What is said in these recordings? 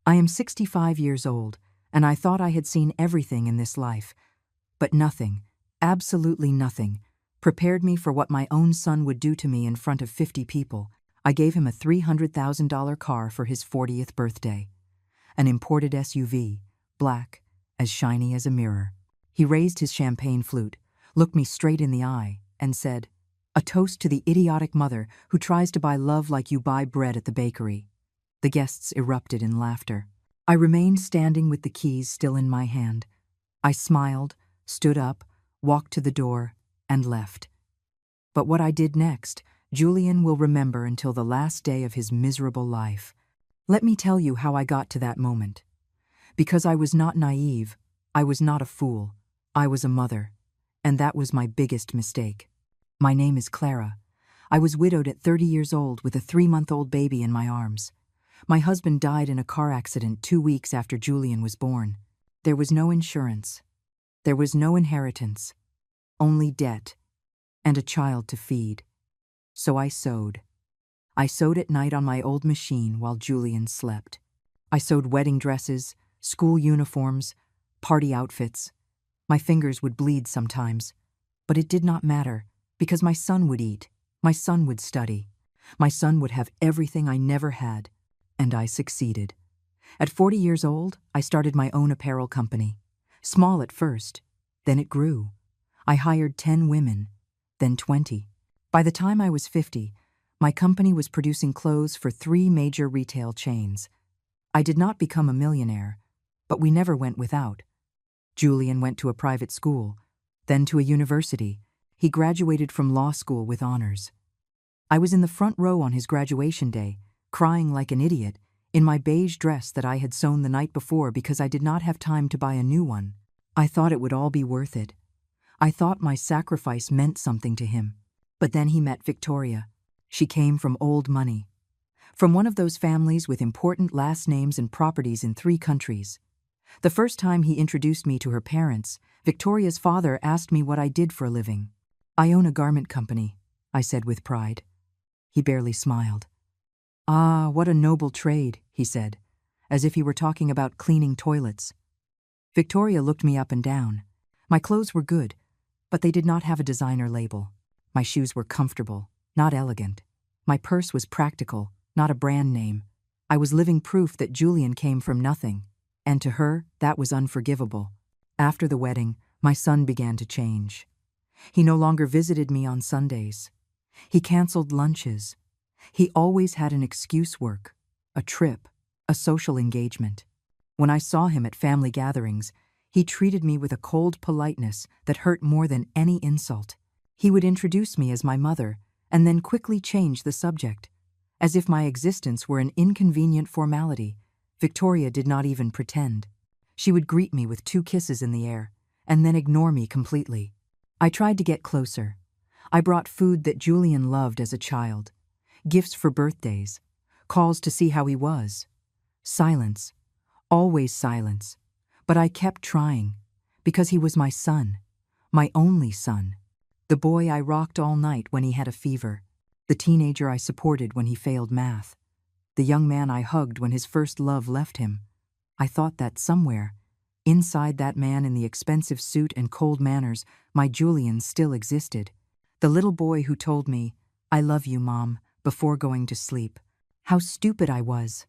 I am 65 years old, and I thought I had seen everything in this life. But nothing, absolutely nothing, prepared me for what my own son would do to me in front of 50 people. I gave him a $300,000 car for his 40th birthday. An imported SUV, black, as shiny as a mirror. He raised his champagne flute, looked me straight in the eye, and said, "A toast to the idiotic mother who tries to buy love like you buy bread at the bakery." The guests erupted in laughter. I remained standing with the keys still in my hand. I smiled, stood up, walked to the door, and left. But what I did next, Julian will remember until the last day of his miserable life. Let me tell you how I got to that moment. Because I was not naive, I was not a fool, I was a mother, and that was my biggest mistake. My name is Clara. I was widowed at 30 years old with a 3-month-old baby in my arms. My husband died in a car accident 2 weeks after Julian was born. There was no insurance. There was no inheritance. Only debt. And a child to feed. So I sewed. I sewed at night on my old machine while Julian slept. I sewed wedding dresses, school uniforms, party outfits. My fingers would bleed sometimes. But it did not matter, because my son would eat. My son would study. My son would have everything I never had. And I succeeded. At 40 years old, I started my own apparel company. Small at first, then it grew. I hired 10 women, then 20. By the time I was 50, my company was producing clothes for 3 major retail chains. I did not become a millionaire, but we never went without. Julian went to a private school, then to a university. He graduated from law school with honors. I was in the front row on his graduation day, crying like an idiot, in my beige dress that I had sewn the night before because I did not have time to buy a new one. I thought it would all be worth it. I thought my sacrifice meant something to him. But then he met Victoria. She came from old money. From one of those families with important last names and properties in 3 countries. The first time he introduced me to her parents, Victoria's father asked me what I did for a living. "I own a garment company," I said with pride. He barely smiled. "Ah, what a noble trade," he said, as if he were talking about cleaning toilets. Victoria looked me up and down. My clothes were good, but they did not have a designer label. My shoes were comfortable, not elegant. My purse was practical, not a brand name. I was living proof that Julian came from nothing, and to her, that was unforgivable. After the wedding, my son began to change. He no longer visited me on Sundays. He canceled lunches. He always had an excuse: work, a trip, a social engagement. When I saw him at family gatherings, he treated me with a cold politeness that hurt more than any insult. He would introduce me as my mother, and then quickly change the subject. As if my existence were an inconvenient formality, Victoria did not even pretend. She would greet me with 2 kisses in the air, and then ignore me completely. I tried to get closer. I brought food that Julian loved as a child. Gifts for birthdays, calls to see how he was. Silence, always silence. But I kept trying, because he was my son, my only son. The boy I rocked all night when he had a fever. The teenager I supported when he failed math. The young man I hugged when his first love left him. I thought that somewhere, inside that man in the expensive suit and cold manners, my Julian still existed. The little boy who told me, "I love you, Mom," before going to sleep. How stupid I was.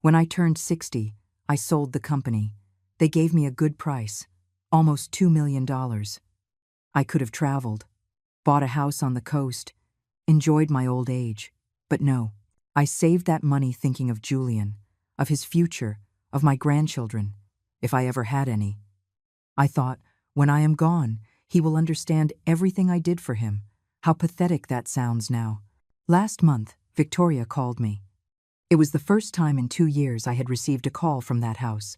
When I turned 60, I sold the company. They gave me a good price, almost $2 million. I could have traveled, bought a house on the coast, enjoyed my old age. But no, I saved that money thinking of Julian, of his future, of my grandchildren, if I ever had any. I thought, when I am gone, he will understand everything I did for him. How pathetic that sounds now. Last month, Victoria called me. It was the first time in 2 years I had received a call from that house.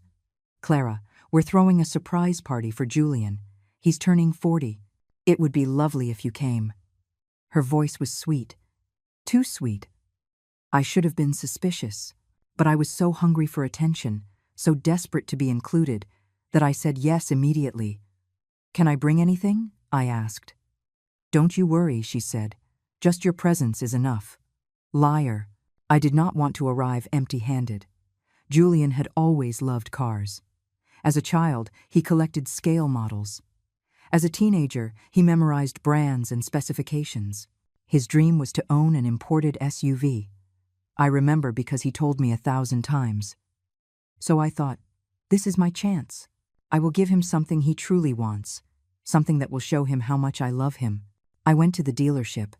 "Clara, we're throwing a surprise party for Julian. He's turning 40. It would be lovely if you came." Her voice was sweet. Too sweet. I should have been suspicious, but I was so hungry for attention, so desperate to be included, that I said yes immediately. "Can I bring anything?" I asked. "Don't you worry," she said. "Just your presence is enough." Liar. I did not want to arrive empty-handed. Julian had always loved cars. As a child, he collected scale models. As a teenager, he memorized brands and specifications. His dream was to own an imported SUV. I remember because he told me 1,000 times. So I thought, this is my chance. I will give him something he truly wants, something that will show him how much I love him. I went to the dealership.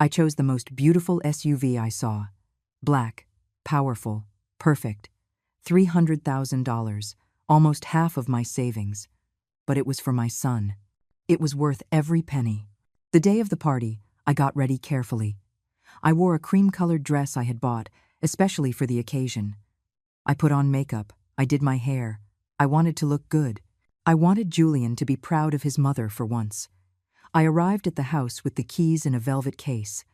I chose the most beautiful SUV I saw. Black, powerful, perfect. $300,000, almost half of my savings. But it was for my son. It was worth every penny. The day of the party, I got ready carefully. I wore a cream-colored dress I had bought, especially for the occasion. I put on makeup. I did my hair. I wanted to look good. I wanted Julian to be proud of his mother for once. I arrived at the house with the keys in a velvet case.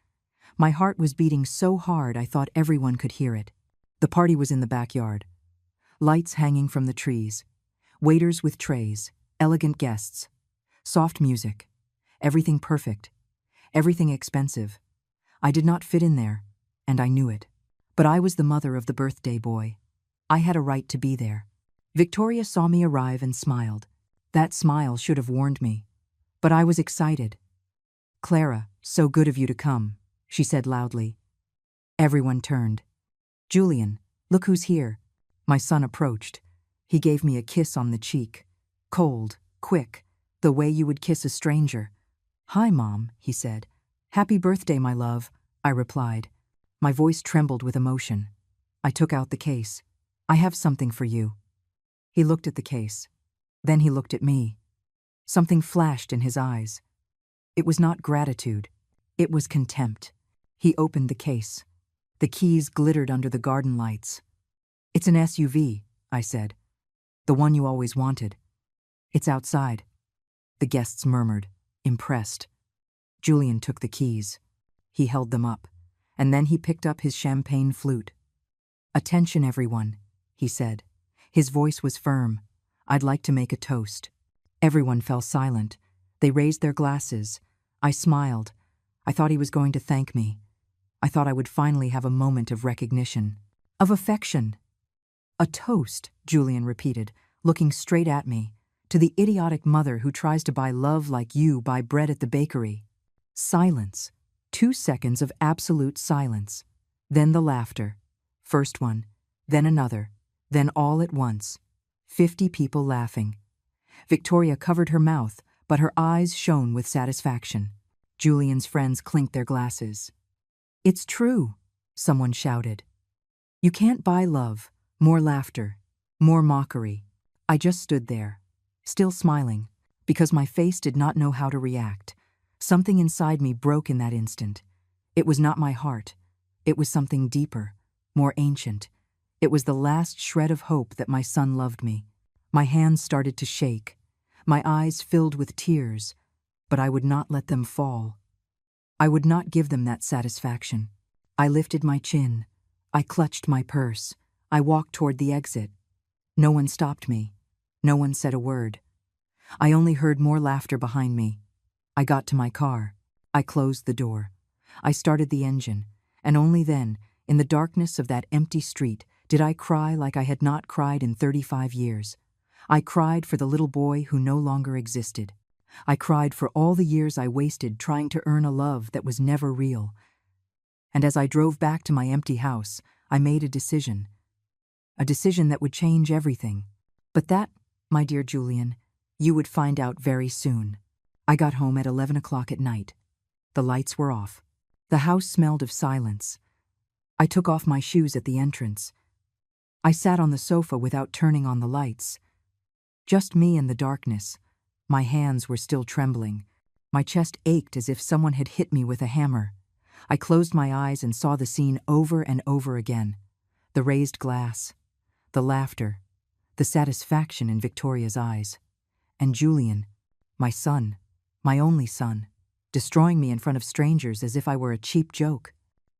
My heart was beating so hard I thought everyone could hear it. The party was in the backyard. Lights hanging from the trees. Waiters with trays. Elegant guests. Soft music. Everything perfect. Everything expensive. I did not fit in there, and I knew it. But I was the mother of the birthday boy. I had a right to be there. Victoria saw me arrive and smiled. That smile should have warned me. But I was excited. "Clara, so good of you to come," she said loudly. Everyone turned. "Julian, look who's here." My son approached. He gave me a kiss on the cheek. Cold, quick, the way you would kiss a stranger. "Hi, Mom," he said. "Happy birthday, my love," I replied. My voice trembled with emotion. I took out the case. "I have something for you." He looked at the case. Then he looked at me. Something flashed in his eyes. It was not gratitude. It was contempt. He opened the case. The keys glittered under the garden lights. "It's an SUV," I said. "The one you always wanted. It's outside." The guests murmured, impressed. Julian took the keys. He held them up, and then he picked up his champagne flute. "Attention, everyone," he said. His voice was firm. "I'd like to make a toast." Everyone fell silent. They raised their glasses. I smiled. I thought he was going to thank me. I thought I would finally have a moment of recognition, of affection. "A toast," Julian repeated, looking straight at me, "to the idiotic mother who tries to buy love like you buy bread at the bakery." Silence. 2 seconds of absolute silence. Then the laughter. First one, then another, then all at once. 50 people laughing. Victoria covered her mouth, but her eyes shone with satisfaction. Julian's friends clinked their glasses. "It's true," someone shouted. "You can't buy love." More laughter. More mockery. I just stood there, still smiling, because my face did not know how to react. Something inside me broke in that instant. It was not my heart. It was something deeper, more ancient. It was the last shred of hope that my son loved me. My hands started to shake. My eyes filled with tears, but I would not let them fall. I would not give them that satisfaction. I lifted my chin. I clutched my purse. I walked toward the exit. No one stopped me. No one said a word. I only heard more laughter behind me. I got to my car. I closed the door. I started the engine, and only then, in the darkness of that empty street, did I cry like I had not cried in 35 years. I cried for the little boy who no longer existed. I cried for all the years I wasted trying to earn a love that was never real. And as I drove back to my empty house, I made a decision. A decision that would change everything. But that, my dear Julian, you would find out very soon. I got home at 11 o'clock at night. The lights were off. The house smelled of silence. I took off my shoes at the entrance. I sat on the sofa without turning on the lights. Just me in the darkness. My hands were still trembling. My chest ached as if someone had hit me with a hammer. I closed my eyes and saw the scene over and over again. The raised glass, the laughter, the satisfaction in Victoria's eyes. And Julian, my son, my only son, destroying me in front of strangers as if I were a cheap joke.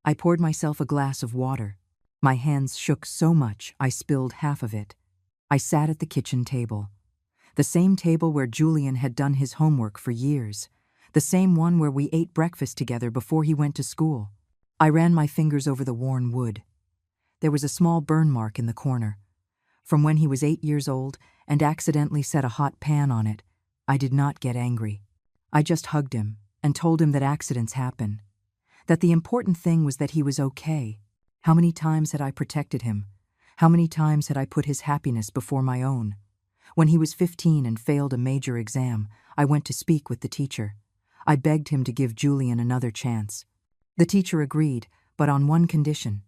I poured myself a glass of water. My hands shook so much I spilled half of it. I sat at the kitchen table. The same table where Julian had done his homework for years. The same one where we ate breakfast together before he went to school. I ran my fingers over the worn wood. there was a small burn mark in the corner. From when he was 8 years old and accidentally set a hot pan on it, I did not get angry. I just hugged him and told him that accidents happen, that the important thing was that he was okay. How many times had I protected him? How many times had I put his happiness before my own? When he was 15 and failed a major exam, I went to speak with the teacher. I begged him to give Julian another chance. The teacher agreed, but on one condition.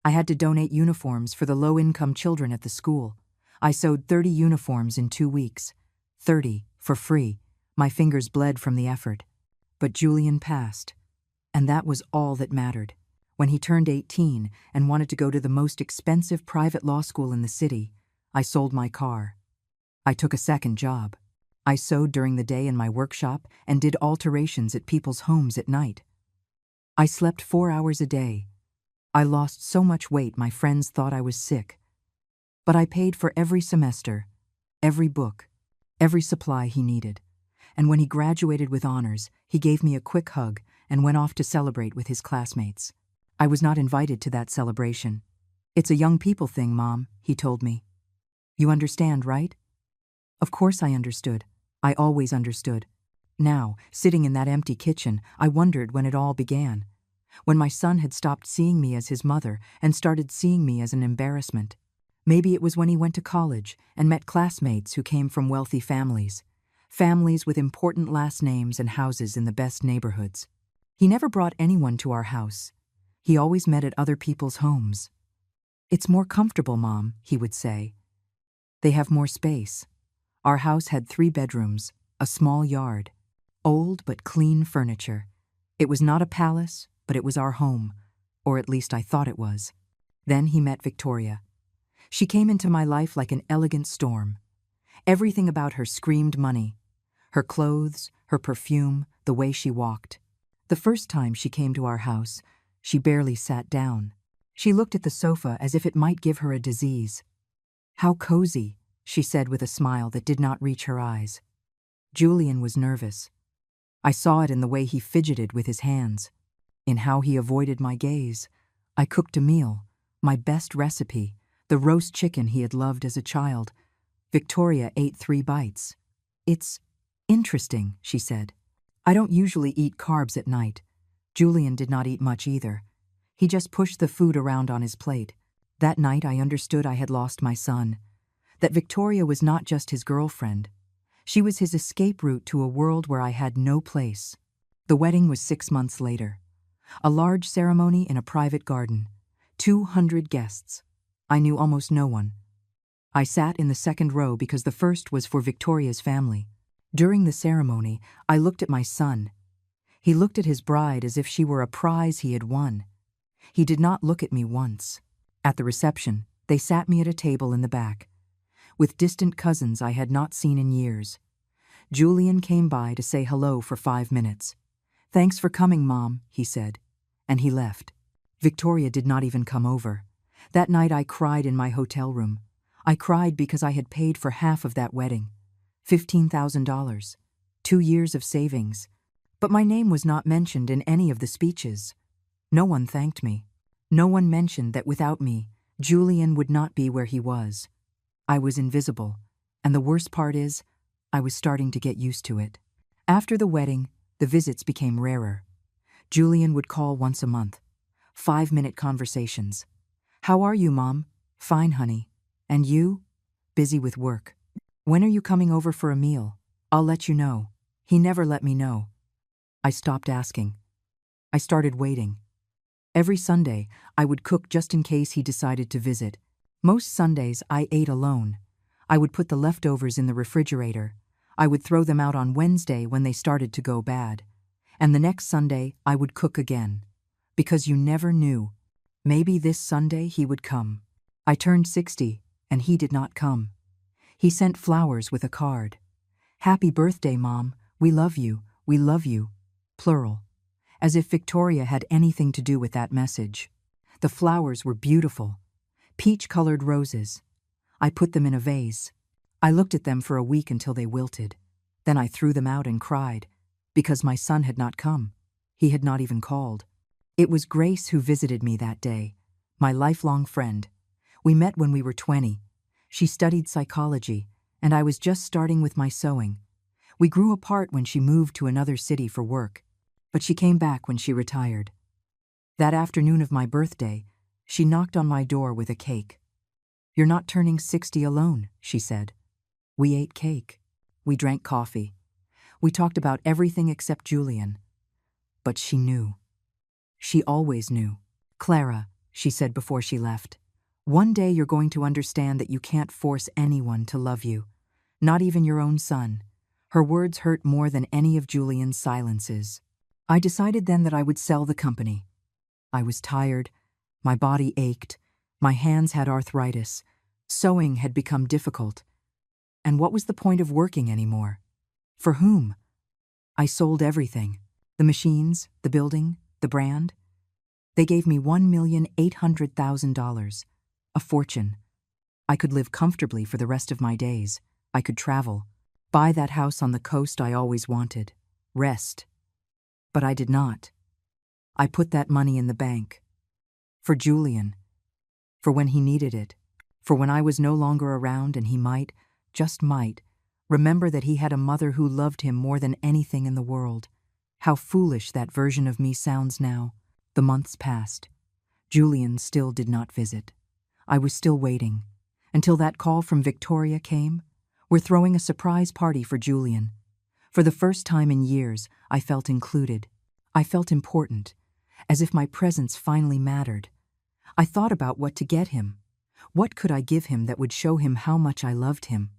I had to donate uniforms for the low-income children at the school. I sewed 30 uniforms in 2 weeks. 30, for free. My fingers bled from the effort. But Julian passed. And that was all that mattered. When he turned 18 and wanted to go to the most expensive private law school in the city, I sold my car. I took a second job. I sewed during the day in my workshop and did alterations at people's homes at night. I slept 4 hours a day. I lost so much weight my friends thought I was sick. But I paid for every semester, every book, every supply he needed. And when he graduated with honors, he gave me a quick hug and went off to celebrate with his classmates. I was not invited to that celebration. "It's a young people thing, Mom," he told me. "You understand, right?" Of course I understood. I always understood. Now, sitting in that empty kitchen, I wondered when it all began. When my son had stopped seeing me as his mother and started seeing me as an embarrassment. Maybe it was when he went to college and met classmates who came from wealthy families. Families with important last names and houses in the best neighborhoods. He never brought anyone to our house. He always met at other people's homes. "It's more comfortable, Mom," he would say. "They have more space." Our house had 3 bedrooms, a small yard, old but clean furniture. It was not a palace, but it was our home, or at least I thought it was. Then he met Victoria. She came into my life like an elegant storm. Everything about her screamed money. Her clothes, her perfume, the way she walked. The first time she came to our house, she barely sat down. She looked at the sofa as if it might give her a disease. "How cozy," she said with a smile that did not reach her eyes. Julian was nervous. I saw it in the way he fidgeted with his hands, in how he avoided my gaze. I cooked a meal, my best recipe, the roast chicken he had loved as a child. Victoria ate 3 bites. "It's interesting," she said. "I don't usually eat carbs at night." Julian did not eat much either. He just pushed the food around on his plate. That night I understood I had lost my son. That Victoria was not just his girlfriend. She was his escape route to a world where I had no place. The wedding was 6 months later. A large ceremony in a private garden. 200 guests. I knew almost no one. I sat in the second row because the first was for Victoria's family. During the ceremony, I looked at my son. He looked at his bride as if she were a prize he had won. He did not look at me once. At the reception, they sat me at a table in the back, with distant cousins I had not seen in years. Julian came by to say hello for 5 minutes. "Thanks for coming, Mom," he said, and he left. Victoria did not even come over. That night I cried in my hotel room. I cried because I had paid for half of that wedding. $15,000. 2 years of savings. But my name was not mentioned in any of the speeches. No one thanked me. No one mentioned that without me, Julian would not be where he was. I was invisible, and the worst part is, I was starting to get used to it. After the wedding, the visits became rarer. Julian would call once a month. 5-minute conversations. "How are you, Mom?" "Fine, honey." "And you?" "Busy with work." "When are you coming over for a meal?" "I'll let you know." He never let me know. I stopped asking. I started waiting. Every Sunday, I would cook just in case he decided to visit. Most Sundays, I ate alone. I would put the leftovers in the refrigerator. I would throw them out on Wednesday when they started to go bad. And the next Sunday, I would cook again. Because you never knew. Maybe this Sunday he would come. I turned 60, and he did not come. He sent flowers with a card. "Happy birthday, Mom. We love you. We love you." Plural. As if Victoria had anything to do with that message. The flowers were beautiful. Peach-colored roses. I put them in a vase. I looked at them for a week until they wilted. Then I threw them out and cried, because my son had not come. He had not even called. It was Grace who visited me that day. my lifelong friend. We met when we were 20. She studied psychology, and I was just starting with my sewing. We grew apart when she moved to another city for work, but she came back when she retired. That afternoon of my birthday, she knocked on my door with a cake. "You're not turning 60 alone," she said. We ate cake. We drank coffee. We talked about everything except Julian. But she knew. She always knew. "Clara," she said before she left, "one day you're going to understand that you can't force anyone to love you, not even your own son." Her words hurt more than any of Julian's silences. I decided then that I would sell the company. I was tired. My body ached. My hands had arthritis. Sewing had become difficult. And what was the point of working anymore? For whom? I sold everything. The machines, the building, the brand. They gave me $1,800,000. A fortune. I could live comfortably for the rest of my days. I could travel. Buy that house on the coast I always wanted. Rest. But I did not. I put that money in the bank. For Julian. For when he needed it. For when I was no longer around and he might, just might, remember that he had a mother who loved him more than anything in the world. How foolish that version of me sounds now. The months passed. Julian still did not visit. I was still waiting. Until that call from Victoria came. "We're throwing a surprise party for Julian." For the first time in years, I felt included. I felt important, as if my presence finally mattered. I thought about what to get him. What could I give him that would show him how much I loved him?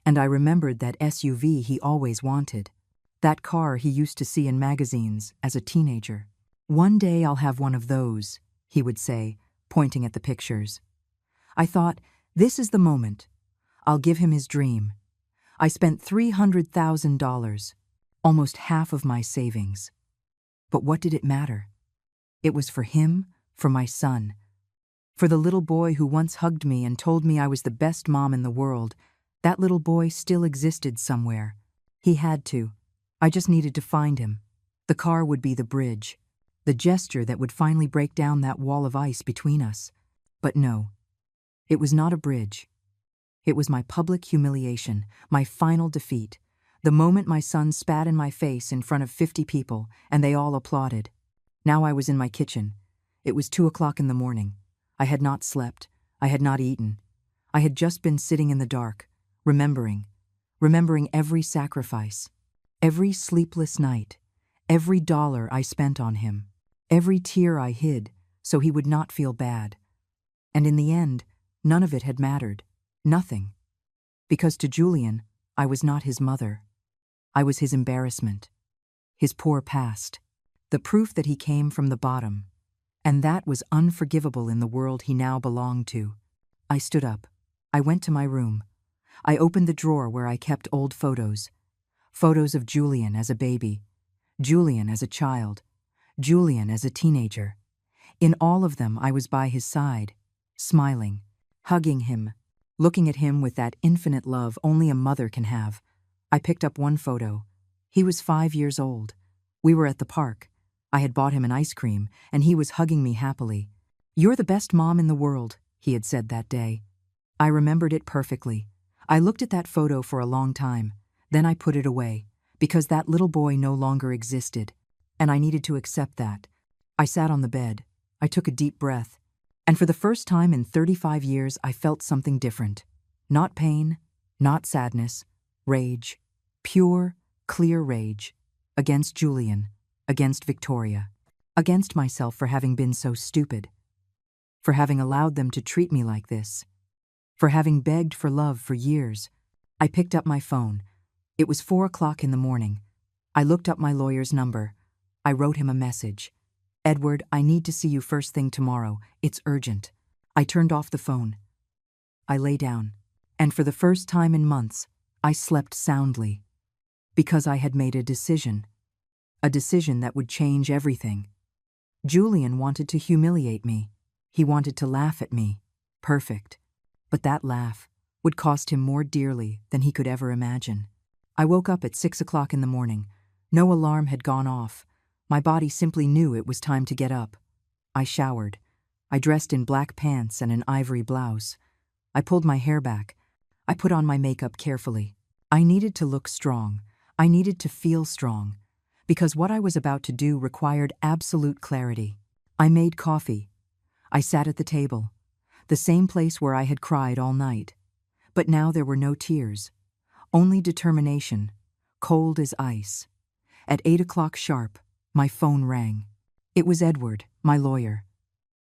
And I remembered that SUV he always wanted, that car he used to see in magazines as a teenager. "One day I'll have one of those," he would say, pointing at the pictures. I thought, this is the moment. I'll give him his dream. I spent $300,000, almost half of my savings. But what did it matter? It was for him, for my son. For the little boy who once hugged me and told me I was the best mom in the world. That little boy still existed somewhere. He had to. I just needed to find him. The car would be the bridge, the gesture that would finally break down that wall of ice between us. But no, it was not a bridge. It was my public humiliation, my final defeat, the moment my son spat in my face in front of 50 people, and they all applauded. Now I was in my kitchen. It was 2 o'clock in the morning. I had not slept. I had not eaten. I had just been sitting in the dark, remembering every sacrifice, every sleepless night, every dollar I spent on him, every tear I hid so he would not feel bad. And in the end, none of it had mattered. Nothing. Because to Julian, I was not his mother. I was his embarrassment, his poor past, the proof that he came from the bottom. And that was unforgivable in the world he now belonged to. I stood up. I went to my room. I opened the drawer where I kept old photos. Photos of Julian as a baby, Julian as a child, Julian as a teenager. In all of them, I was by his side, smiling, hugging him, looking at him with that infinite love only a mother can have. I picked up one photo. He was 5 years old. We were at the park. I had bought him an ice cream, and he was hugging me happily. "You're the best mom in the world," he had said that day. I remembered it perfectly. I looked at that photo for a long time. Then I put it away, because that little boy no longer existed, and I needed to accept that. I sat on the bed. I took a deep breath. And for the first time in 35 years, I felt something different. Not pain, not sadness, rage, pure, clear rage, against Julian, against Victoria, against myself for having been so stupid, for having allowed them to treat me like this, for having begged for love for years. I picked up my phone. It was 4 o'clock in the morning. I looked up my lawyer's number. I wrote him a message. "Edward, I need to see you first thing tomorrow. It's urgent." I turned off the phone. I lay down, and for the first time in months, I slept soundly, because I had made a decision that would change everything. Julian wanted to humiliate me. He wanted to laugh at me. Perfect. But that laugh would cost him more dearly than he could ever imagine. I woke up at 6 o'clock in the morning. No alarm had gone off. My body simply knew it was time to get up. I showered. I dressed in black pants and an ivory blouse. I pulled my hair back. I put on my makeup carefully. I needed to look strong. I needed to feel strong. Because what I was about to do required absolute clarity. I made coffee. I sat at the table, the same place where I had cried all night. But now there were no tears. Only determination, cold as ice. At 8 o'clock sharp, my phone rang. It was Edward, my lawyer.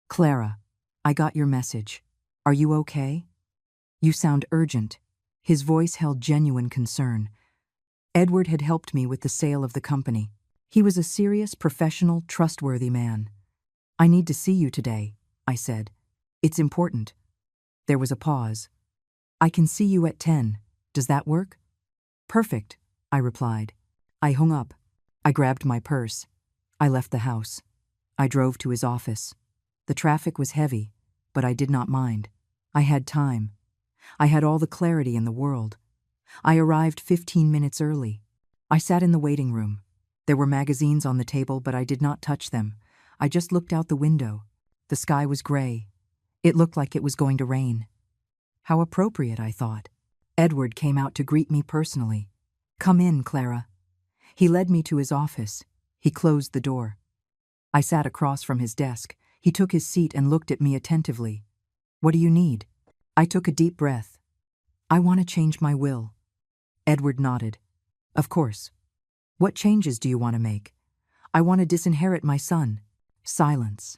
"Clara, I got your message. Are you okay? You sound urgent." His voice held genuine concern. Edward had helped me with the sale of the company. He was a serious, professional, trustworthy man. "I need to see you today," I said. "It's important." There was a pause. "I can see you at 10. Does that work?" "Perfect," I replied. I hung up. I grabbed my purse. I left the house. I drove to his office. The traffic was heavy, but I did not mind. I had time. I had all the clarity in the world. I arrived 15 minutes early. I sat in the waiting room. There were magazines on the table, but I did not touch them. I just looked out the window. The sky was gray. It looked like it was going to rain. How appropriate, I thought. Edward came out to greet me personally. "Come in, Clara." He led me to his office. He closed the door. I sat across from his desk. He took his seat and looked at me attentively. "What do you need?" I took a deep breath. "I want to change my will." Edward nodded. "Of course. What changes do you want to make?" "I want to disinherit my son." Silence.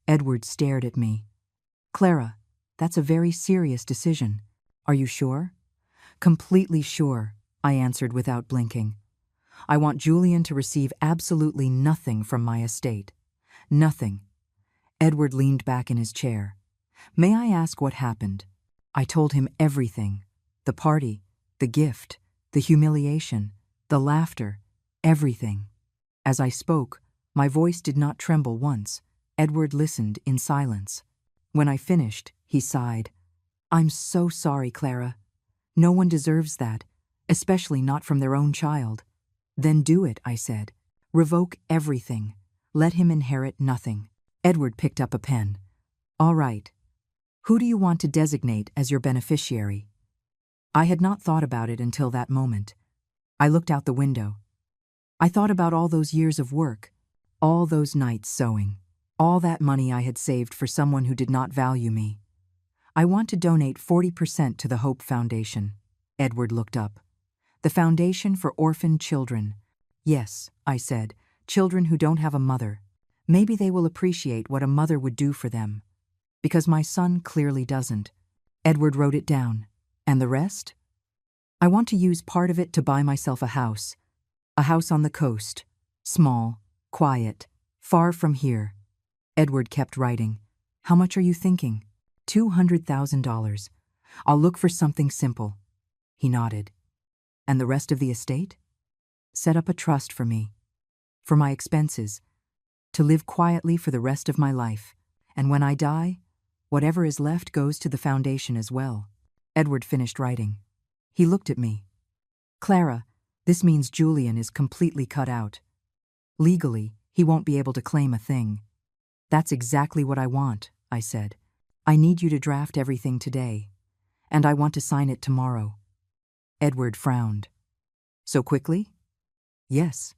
Edward stared at me. "Clara, that's a very serious decision. Are you sure?" "Completely sure," I answered without blinking. "I want Julian to receive absolutely nothing from my estate. Nothing." Edward leaned back in his chair. "May I ask what happened?" I told him everything. The party, the gift, the humiliation, the laughter, everything. As I spoke, my voice did not tremble once. Edward listened in silence. When I finished, he sighed. "I'm so sorry, Clara. No one deserves that, especially not from their own child." "Then do it," I said. "Revoke everything. Let him inherit nothing." Edward picked up a pen. "All right. Who do you want to designate as your beneficiary?" I had not thought about it until that moment. I looked out the window. I thought about all those years of work, all those nights sewing, all that money I had saved for someone who did not value me. "I want to donate 40% to the Hope Foundation." Edward looked up. "The Foundation for Orphaned Children." "Yes," I said, "children who don't have a mother. Maybe they will appreciate what a mother would do for them. Because my son clearly doesn't." Edward wrote it down. "And the rest?" "I want to use part of it to buy myself a house on the coast, small, quiet, far from here." Edward kept writing. "How much are you thinking?" $200,000. "I'll look for something simple." He nodded. "And the rest of the estate?" "Set up a trust for me, for my expenses, to live quietly for the rest of my life. And when I die, whatever is left goes to the foundation as well." Edward finished writing. He looked at me. "Clara, this means Julian is completely cut out. Legally, he won't be able to claim a thing." "That's exactly what I want," I said. "I need you to draft everything today, and I want to sign it tomorrow." Edward frowned. "So quickly?" "Yes.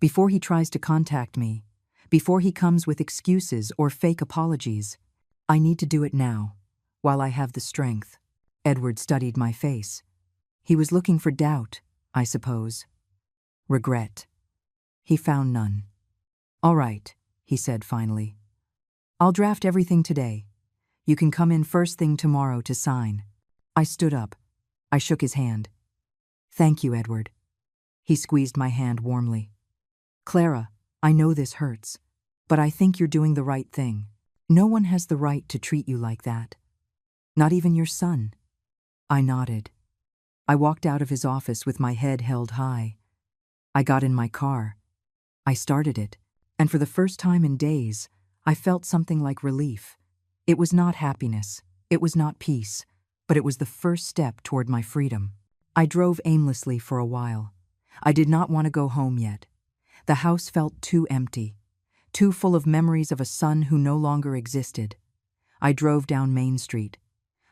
Before he tries to contact me, before he comes with excuses or fake apologies. I need to do it now, while I have the strength." Edward studied my face. He was looking for doubt, I suppose. Regret. He found none. "All right," he said finally. "I'll draft everything today. You can come in first thing tomorrow to sign." I stood up. I shook his hand. "Thank you, Edward." He squeezed my hand warmly. "Clara, I know this hurts, but I think you're doing the right thing. No one has the right to treat you like that. Not even your son." I nodded. I walked out of his office with my head held high. I got in my car. I started it, and for the first time in days, I felt something like relief. It was not happiness, it was not peace, but it was the first step toward my freedom. I drove aimlessly for a while. I did not want to go home yet. The house felt too empty, too full of memories of a son who no longer existed. I drove down Main Street.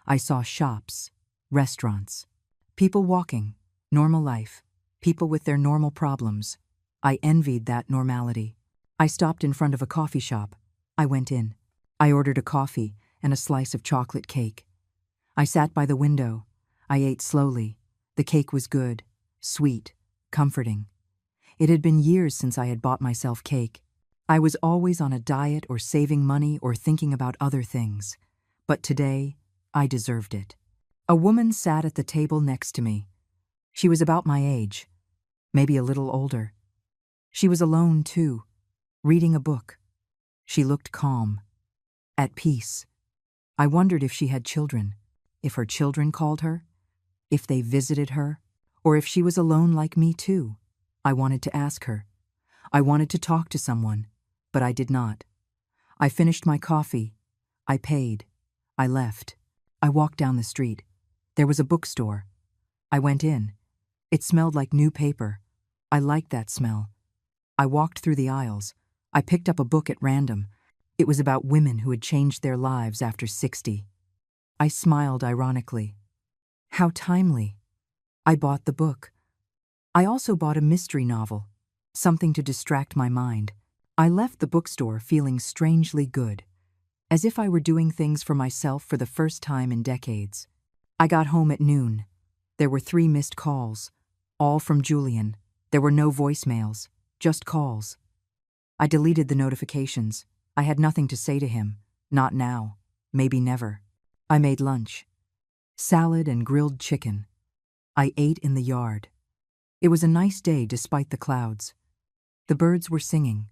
I saw shops, restaurants, people walking, normal life, people with their normal problems. I envied that normality. I stopped in front of a coffee shop. I went in. I ordered a coffee and a slice of chocolate cake. I sat by the window. I ate slowly. The cake was good, sweet, comforting. It had been years since I had bought myself cake. I was always on a diet or saving money or thinking about other things. But today, I deserved it. A woman sat at the table next to me. She was about my age, maybe a little older. She was alone, too, reading a book. She looked calm, at peace. I wondered if she had children, if her children called her, if they visited her, or if she was alone like me, too. I wanted to ask her. I wanted to talk to someone, but I did not. I finished my coffee. I paid. I left. I walked down the street. There was a bookstore. I went in. It smelled like new paper. I liked that smell. I walked through the aisles. I picked up a book at random. It was about women who had changed their lives after 60. I smiled ironically. How timely. I bought the book. I also bought a mystery novel, something to distract my mind. I left the bookstore feeling strangely good, as if I were doing things for myself for the first time in decades. I got home at noon. There were 3 missed calls, all from Julian. There were no voicemails, just calls. I deleted the notifications. I had nothing to say to him. Not now. Maybe never. I made lunch. Salad and grilled chicken. I ate in the yard. It was a nice day despite the clouds. The birds were singing.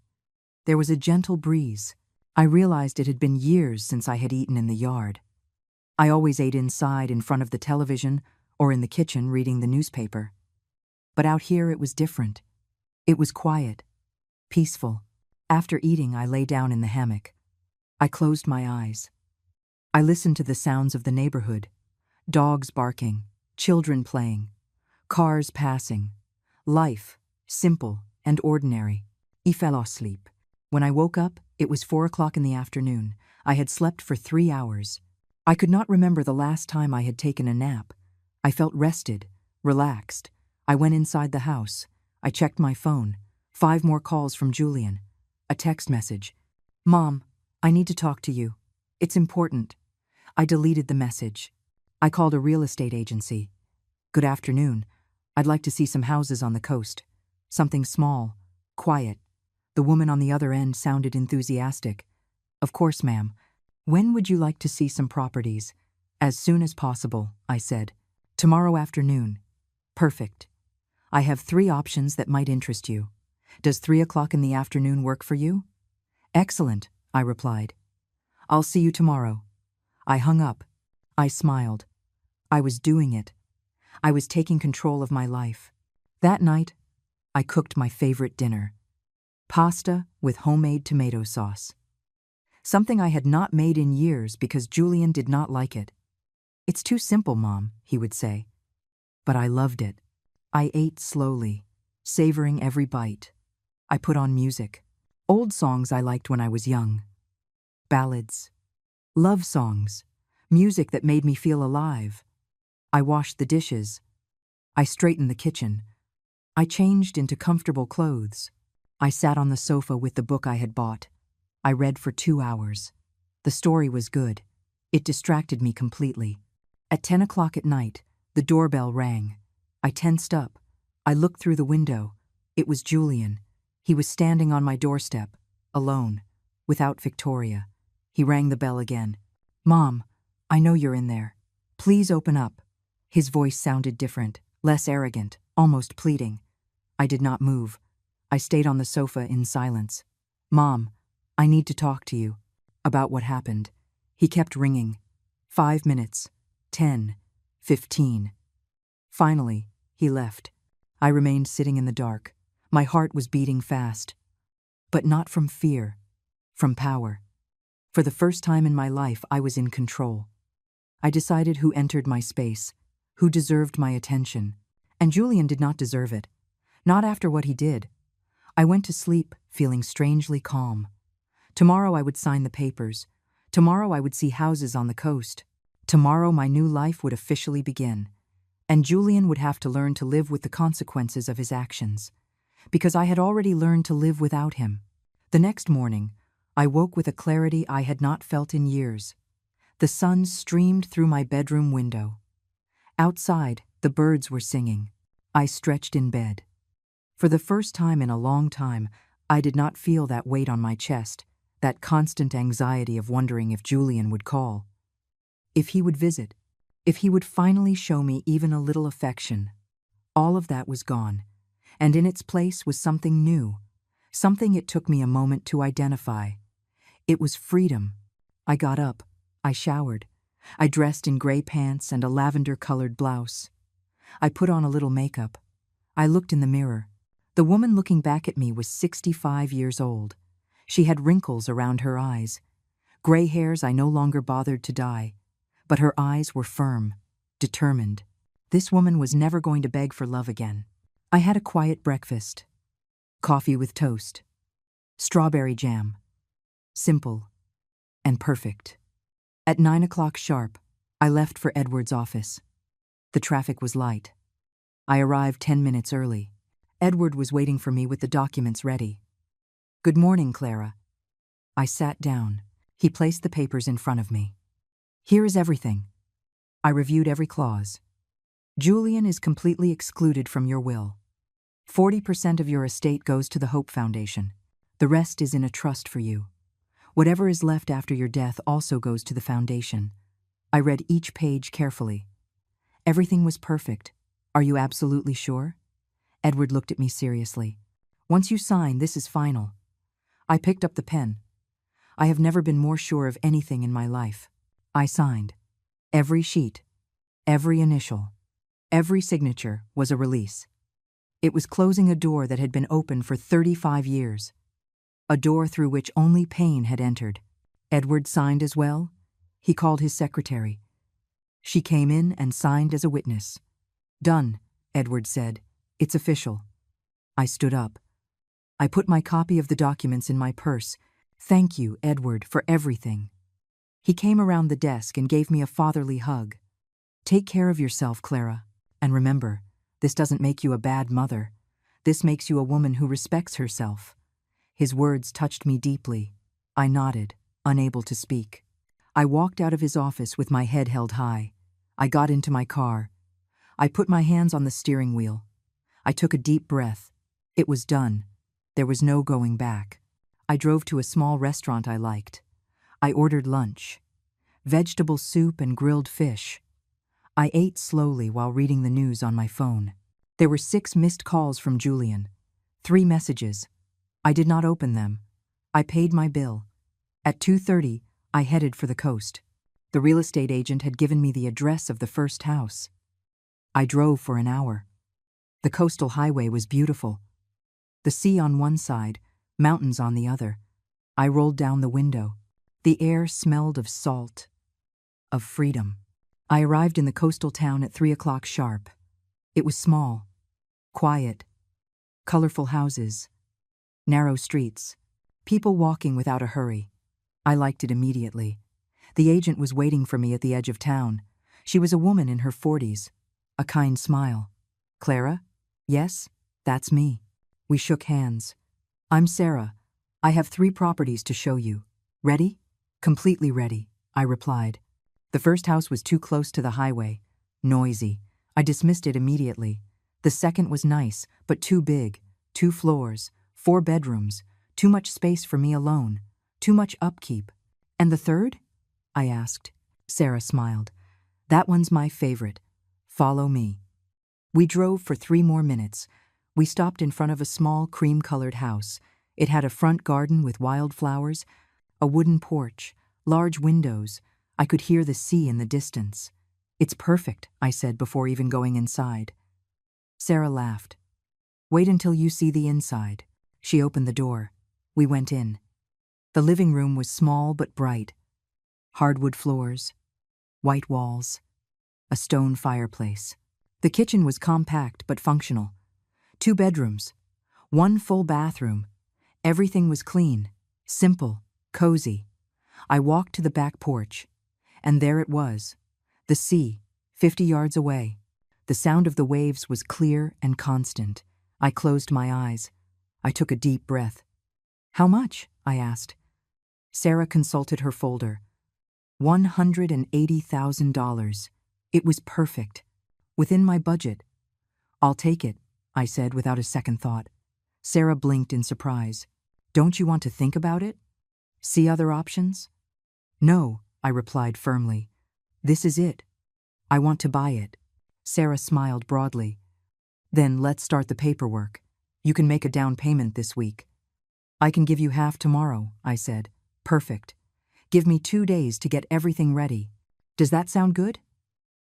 There was a gentle breeze. I realized it had been years since I had eaten in the yard. I always ate inside in front of the television or in the kitchen reading the newspaper. But out here it was different. It was quiet, peaceful. After eating, I lay down in the hammock. I closed my eyes. I listened to the sounds of the neighborhood. Dogs barking, children playing, cars passing. Life, simple and ordinary. I fell asleep. When I woke up, it was 4 o'clock in the afternoon. I had slept for 3 hours. I could not remember the last time I had taken a nap. I felt rested, relaxed. I went inside the house. I checked my phone. 5 more calls from Julian. A text message. Mom, I need to talk to you. It's important. I deleted the message. I called a real estate agency. Good afternoon. I'd like to see some houses on the coast. Something small, quiet. The woman on the other end sounded enthusiastic. Of course, ma'am. When would you like to see some properties? As soon as possible, I said. Tomorrow afternoon. Perfect. I have 3 options that might interest you. Does 3 o'clock in the afternoon work for you? Excellent, I replied. I'll see you tomorrow. I hung up. I smiled. I was doing it. I was taking control of my life. That night, I cooked my favorite dinner. Pasta with homemade tomato sauce. Something I had not made in years because Julian did not like it. It's too simple, Mom, he would say. But I loved it. I ate slowly, savoring every bite. I put on music. Old songs I liked when I was young. Ballads. Love songs. Music that made me feel alive. I washed the dishes. I straightened the kitchen. I changed into comfortable clothes. I sat on the sofa with the book I had bought. I read for 2 hours. The story was good. It distracted me completely. At 10 o'clock at night, the doorbell rang. I tensed up. I looked through the window. It was Julian. He was standing on my doorstep, alone, without Victoria. He rang the bell again. Mom, I know you're in there. Please open up. His voice sounded different, less arrogant, almost pleading. I did not move. I stayed on the sofa in silence. Mom, I need to talk to you. About what happened. He kept ringing. 5 minutes. 10. 15. Finally, he left. I remained sitting in the dark. My heart was beating fast. But not from fear. From power. For the first time in my life, I was in control. I decided who entered my space, who deserved my attention. And Julian did not deserve it. Not after what he did. I went to sleep feeling strangely calm. Tomorrow I would sign the papers. Tomorrow I would see houses on the coast. Tomorrow my new life would officially begin. And Julian would have to learn to live with the consequences of his actions. Because I had already learned to live without him. The next morning, I woke with a clarity I had not felt in years. The sun streamed through my bedroom window. Outside, the birds were singing. I stretched in bed. For the first time in a long time, I did not feel that weight on my chest, that constant anxiety of wondering if Julian would call. If he would visit. If he would finally show me even a little affection. All of that was gone, and in its place was something new, something it took me a moment to identify. It was freedom. I got up. I showered. I dressed in gray pants and a lavender-colored blouse. I put on a little makeup. I looked in the mirror. The woman looking back at me was 65 years old. She had wrinkles around her eyes. Gray hairs I no longer bothered to dye. But her eyes were firm, determined. This woman was never going to beg for love again. I had a quiet breakfast. Coffee with toast. Strawberry jam. Simple and perfect. At 9 o'clock sharp, I left for Edward's office. The traffic was light. I arrived 10 minutes early. Edward was waiting for me with the documents ready. "Good morning, Clara." I sat down. He placed the papers in front of me. "Here is everything." I reviewed every clause. "Julian is completely excluded from your will. 40% of your estate goes to the Hope Foundation. The rest is in a trust for you. Whatever is left after your death also goes to the foundation." I read each page carefully. "Everything was perfect. Are you absolutely sure?" Edward looked at me seriously. "Once you sign, this is final." I picked up the pen. I have never been more sure of anything in my life. I signed. Every sheet, every initial, every signature was a release. It was closing a door that had been open for 35 years. A door through which only pain had entered. Edward signed as well. He called his secretary. She came in and signed as a witness. "Done," Edward said. "It's official." I stood up. I put my copy of the documents in my purse. "Thank you, Edward, for everything." He came around the desk and gave me a fatherly hug. "Take care of yourself, Clara. And remember, this doesn't make you a bad mother. This makes you a woman who respects herself." His words touched me deeply. I nodded, unable to speak. I walked out of his office with my head held high. I got into my car. I put my hands on the steering wheel. I took a deep breath. It was done. There was no going back. I drove to a small restaurant I liked. I ordered lunch. Vegetable soup and grilled fish. I ate slowly while reading the news on my phone. There were 6 missed calls from Julian. 3 messages. I did not open them. I paid my bill. At 2:30, I headed for the coast. The real estate agent had given me the address of the first house. I drove for an hour. The coastal highway was beautiful. The sea on one side, mountains on the other. I rolled down the window. The air smelled of salt, of freedom. I arrived in the coastal town at 3 o'clock sharp. It was small, quiet, colorful houses, narrow streets, people walking without a hurry. I liked it immediately. The agent was waiting for me at the edge of town. She was a woman in her 40s, a kind smile. "Clara?" "Yes, that's me." We shook hands. "I'm Sarah. I have 3 properties to show you. Ready?" "Completely ready," I replied. The first house was too close to the highway, noisy. I dismissed it immediately. The second was nice, but too big. 2 floors, 4 bedrooms, too much space for me alone, too much upkeep. "And the third?" I asked. Sarah smiled. "That one's my favorite. Follow me." We drove for 3 more minutes. We stopped in front of a small cream-colored house. It had a front garden with wildflowers, a wooden porch, large windows. I could hear the sea in the distance. "It's perfect," I said before even going inside. Sarah laughed. "Wait until you see the inside." She opened the door. We went in. The living room was small but bright. Hardwood floors, white walls, a stone fireplace. The kitchen was compact but functional. 2 bedrooms, 1 full bathroom. Everything was clean, simple, cozy. I walked to the back porch, and there it was, the sea, 50 yards away. The sound of the waves was clear and constant. I closed my eyes. I took a deep breath. "How much?" I asked. Sarah consulted her folder. $180,000. It was perfect. Within my budget. "I'll take it," I said without a second thought. Sarah blinked in surprise. "Don't you want to think about it? See other options?" "No," I replied firmly. "This is it. I want to buy it." Sarah smiled broadly. "Then let's start the paperwork. You can make a down payment this week." "I can give you half tomorrow," I said. "Perfect. Give me 2 days to get everything ready. Does that sound good?"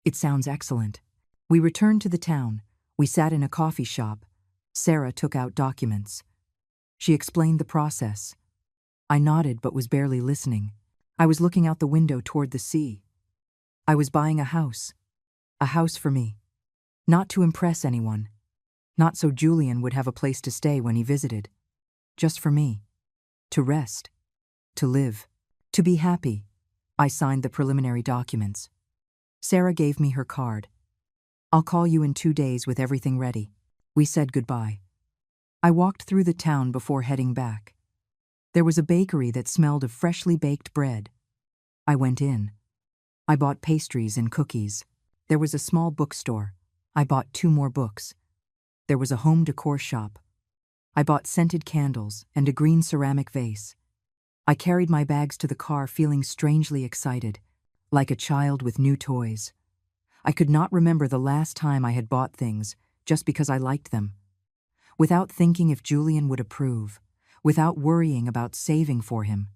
"It sounds excellent." We returned to the town. We sat in a coffee shop. Sarah took out documents. She explained the process. I nodded but was barely listening. I was looking out the window toward the sea. I was buying a house for me. Not to impress anyone. Not so Julian would have a place to stay when he visited. Just for me. To rest. To live. To be happy. I signed the preliminary documents. Sarah gave me her card. "I'll call you in 2 days with everything ready." We said goodbye. I walked through the town before heading back. There was a bakery that smelled of freshly baked bread. I went in. I bought pastries and cookies. There was a small bookstore. I bought 2 more books. There was a home decor shop. I bought scented candles and a green ceramic vase. I carried my bags to the car feeling strangely excited, like a child with new toys. I could not remember the last time I had bought things just because I liked them. Without thinking if Julian would approve, without worrying about saving for him.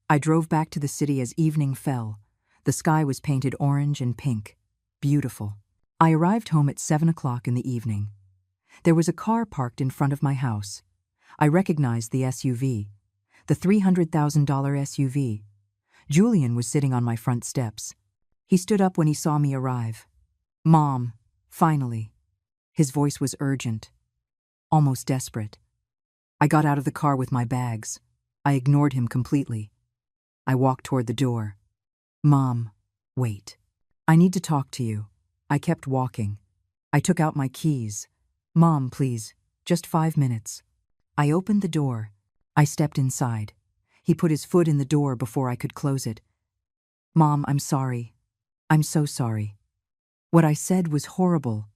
I drove back to the city as evening fell. The sky was painted orange and pink. Beautiful. I arrived home at 7 o'clock in the evening. There was a car parked in front of my house. I recognized the SUV, the $300,000 SUV. Julian was sitting on my front steps. He stood up when he saw me arrive. "Mom, finally." His voice was urgent, almost desperate. I got out of the car with my bags. I ignored him completely. I walked toward the door. "Mom, wait. I need to talk to you." I kept walking. I took out my keys. "Mom, please, just 5 minutes." I opened the door. I stepped inside. He put his foot in the door before I could close it. "Mom, I'm sorry. I'm so sorry. What I said was horrible.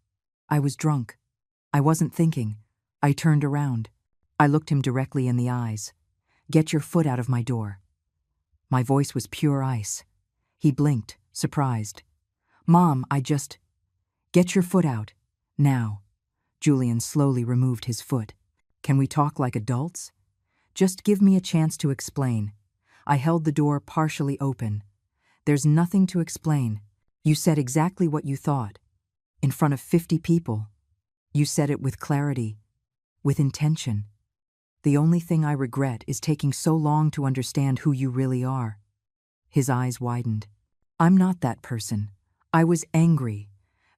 I was drunk. I wasn't thinking." I turned around. I looked him directly in the eyes. "Get your foot out of my door." My voice was pure ice. He blinked, surprised. "Mom, Get your foot out. Now." Julian slowly removed his foot. "Can we talk like adults? Just give me a chance to explain." I held the door partially open. "There's nothing to explain. You said exactly what you thought. In front of 50 people. You said it with clarity, with intention. The only thing I regret is taking so long to understand who you really are." His eyes widened. "I'm not that person. I was angry.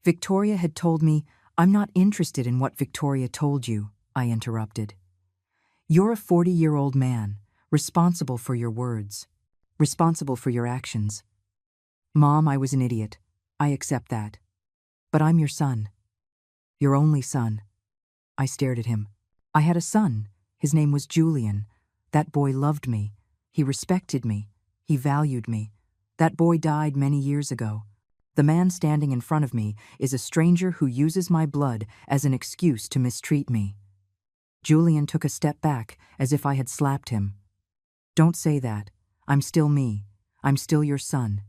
Victoria had told me." "I'm not interested in what Victoria told you," I interrupted. "You're a 40-year-old man, responsible for your words, responsible for your actions." "Mom, I was an idiot. I accept that. But I'm your son. Your only son." I stared at him. I had a son. His name was Julian. That boy loved me. He respected me. He valued me. That boy died many years ago. The man standing in front of me is a stranger who uses my blood as an excuse to mistreat me. Julian took a step back as if I had slapped him. "Don't say that. I'm still me. I'm still your son."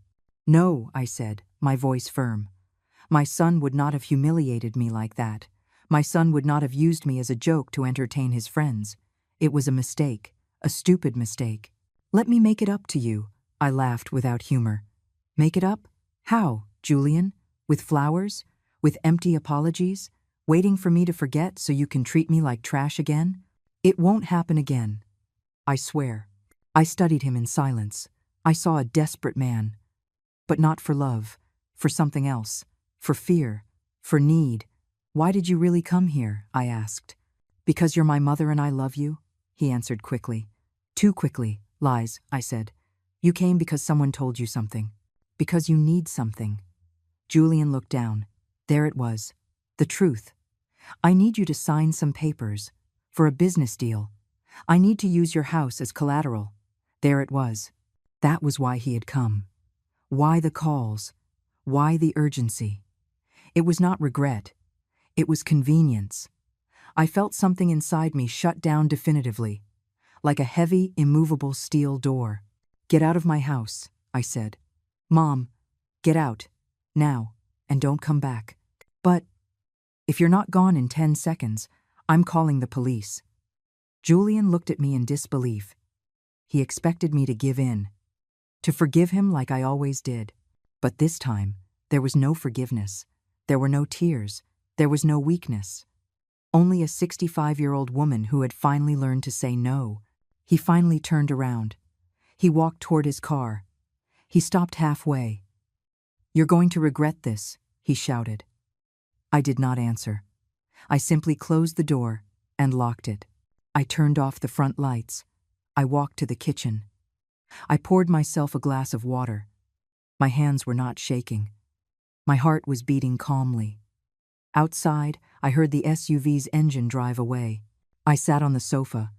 "No," I said, my voice firm. "My son would not have humiliated me like that. My son would not have used me as a joke to entertain his friends. It was a mistake, a stupid mistake. Let me make it up to you." I laughed without humor. "Make it up? How, Julian? With flowers? With empty apologies? Waiting for me to forget so you can treat me like trash again? It won't happen again. I swear." I studied him in silence. I saw a desperate man. But not for love, for something else, for fear, for need. "Why did you really come here?" I asked. "Because you're my mother and I love you," he answered quickly. Too quickly, Lies, I said. You came because someone told you something. Because you need something. Julian looked down. There it was. The truth. I need you to sign some papers. For a business deal. I need to use your house as collateral. There it was. That was why he had come. Why the calls? Why the urgency? It was not regret. It was convenience. I felt something inside me shut down definitively, like a heavy, immovable steel door. Get out of my house, I said. Mom, get out, now, and don't come back. But if you're not gone in 10 seconds, I'm calling the police. Julian looked at me in disbelief. He expected me to give in, to forgive him like I always did. But this time, there was no forgiveness. There were no tears. There was no weakness. Only a 65-year-old woman who had finally learned to say no. He finally turned around. He walked toward his car. He stopped halfway. You're going to regret this, he shouted. I did not answer. I simply closed the door and locked it. I turned off the front lights. I walked to the kitchen. I poured myself a glass of water. My hands were not shaking. My heart was beating calmly. Outside, I heard the SUV's engine drive away. I sat on the sofa.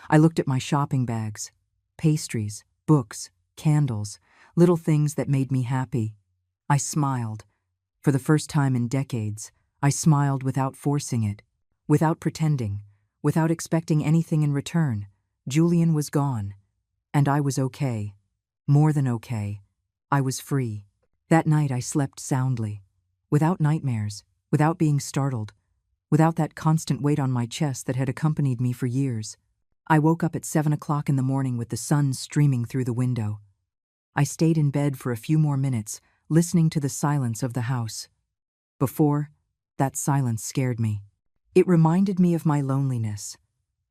I looked at my shopping bags, pastries, books, candles, little things that made me happy. I smiled. For the first time in decades, I smiled without forcing it, without pretending, without expecting anything in return. Julian was gone. And I was okay. More than okay. I was free. That night I slept soundly, without nightmares, without being startled, without that constant weight on my chest that had accompanied me for years. I woke up at 7 o'clock in the morning with the sun streaming through the window. I stayed in bed for a few more minutes, listening to the silence of the house. Before, that silence scared me. It reminded me of my loneliness.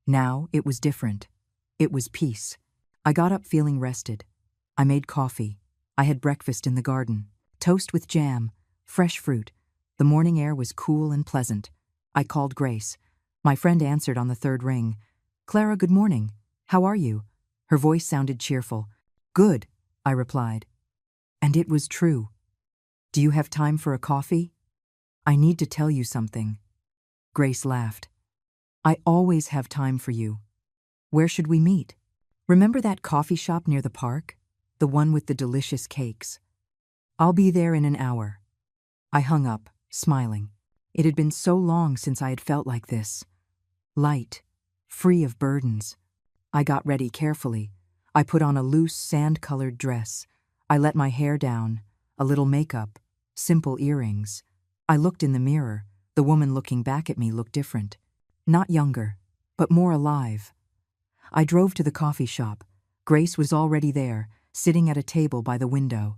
Now it was different. It was peace. I got up feeling rested. I made coffee. I had breakfast in the garden. Toast with jam, fresh fruit. The morning air was cool and pleasant. I called Grace. My friend answered on the third ring. Clara, good morning. How are you? Her voice sounded cheerful. Good, I replied. And it was true. Do you have time for a coffee? I need to tell you something. Grace laughed. I always have time for you. Where should we meet? Remember that coffee shop near the park? The one with the delicious cakes. I'll be there in an hour. I hung up, smiling. It had been so long since I had felt like this. Light, free of burdens. I got ready carefully. I put on a loose, sand-colored dress. I let my hair down, a little makeup, simple earrings. I looked in the mirror. The woman looking back at me looked different. Not younger, but more alive. I drove to the coffee shop. Grace was already there, sitting at a table by the window.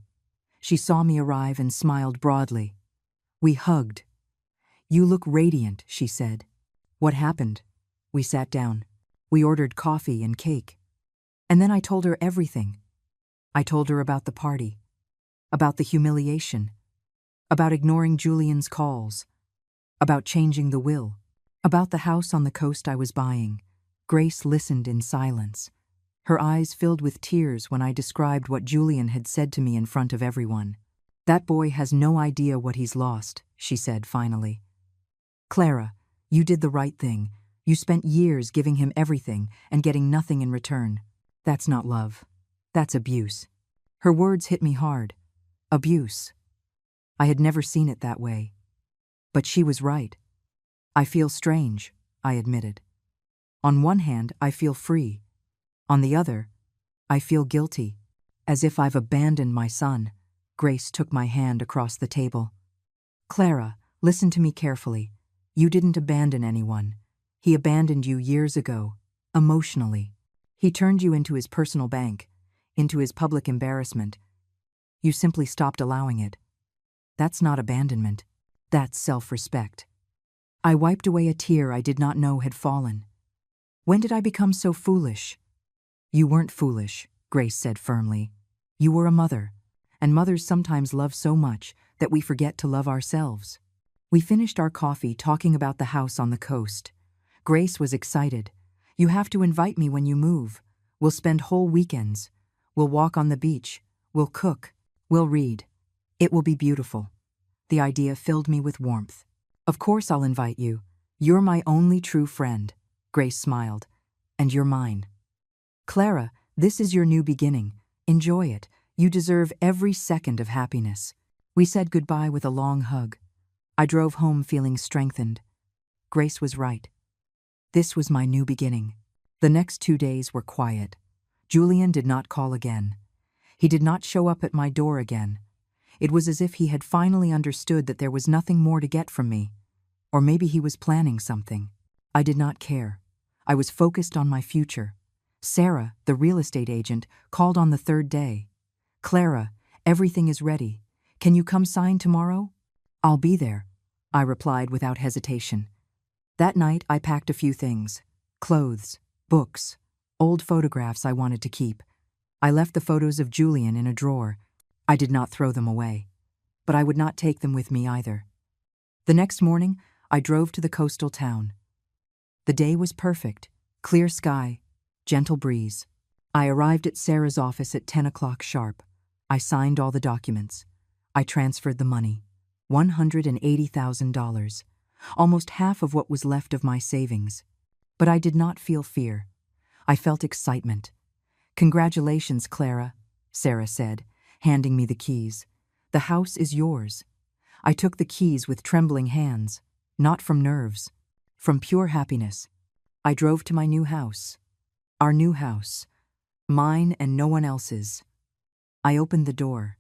She saw me arrive and smiled broadly. We hugged. You look radiant, she said. What happened? We sat down. We ordered coffee and cake. And then I told her everything. I told her about the party, about the humiliation, about ignoring Julian's calls, about changing the will, about the house on the coast I was buying. Grace listened in silence. Her eyes filled with tears when I described what Julian had said to me in front of everyone. That boy has no idea what he's lost, she said finally. Clara, you did the right thing. You spent years giving him everything and getting nothing in return. That's not love. That's abuse. Her words hit me hard. Abuse. I had never seen it that way. But she was right. I feel strange, I admitted. On one hand, I feel free. On the other, I feel guilty, as if I've abandoned my son. Grace took my hand across the table. Clara, listen to me carefully. You didn't abandon anyone. He abandoned you years ago, emotionally. He turned you into his personal bank, into his public embarrassment. You simply stopped allowing it. That's not abandonment. That's self-respect. I wiped away a tear I did not know had fallen. When did I become so foolish? You weren't foolish, Grace said firmly. You were a mother, and mothers sometimes love so much that we forget to love ourselves. We finished our coffee talking about the house on the coast. Grace was excited. You have to invite me when you move. We'll spend whole weekends. We'll walk on the beach. We'll cook. We'll read. It will be beautiful. The idea filled me with warmth. Of course I'll invite you. You're my only true friend. Grace smiled. And you're mine. Clara, this is your new beginning. Enjoy it. You deserve every second of happiness. We said goodbye with a long hug. I drove home feeling strengthened. Grace was right. This was my new beginning. The next 2 days were quiet. Julian did not call again. He did not show up at my door again. It was as if he had finally understood that there was nothing more to get from me. Or maybe he was planning something. I did not care. I was focused on my future. Sarah, the real estate agent, called on the 3rd day. Clara, everything is ready. Can you come sign tomorrow? I'll be there, I replied without hesitation. That night I packed a few things. Clothes, books, old photographs I wanted to keep. I left the photos of Julian in a drawer. I did not throw them away. But I would not take them with me either. The next morning, I drove to the coastal town. The day was perfect. Clear sky, gentle breeze. I arrived at Sarah's office at 10 o'clock sharp. I signed all the documents. I transferred the money. $180,000. Almost half of what was left of my savings. But I did not feel fear. I felt excitement. Congratulations, Clara, Sarah said, handing me the keys. The house is yours. I took the keys with trembling hands, not from nerves, from pure happiness. I drove to my new house. Our new house. Mine and no one else's. I opened the door.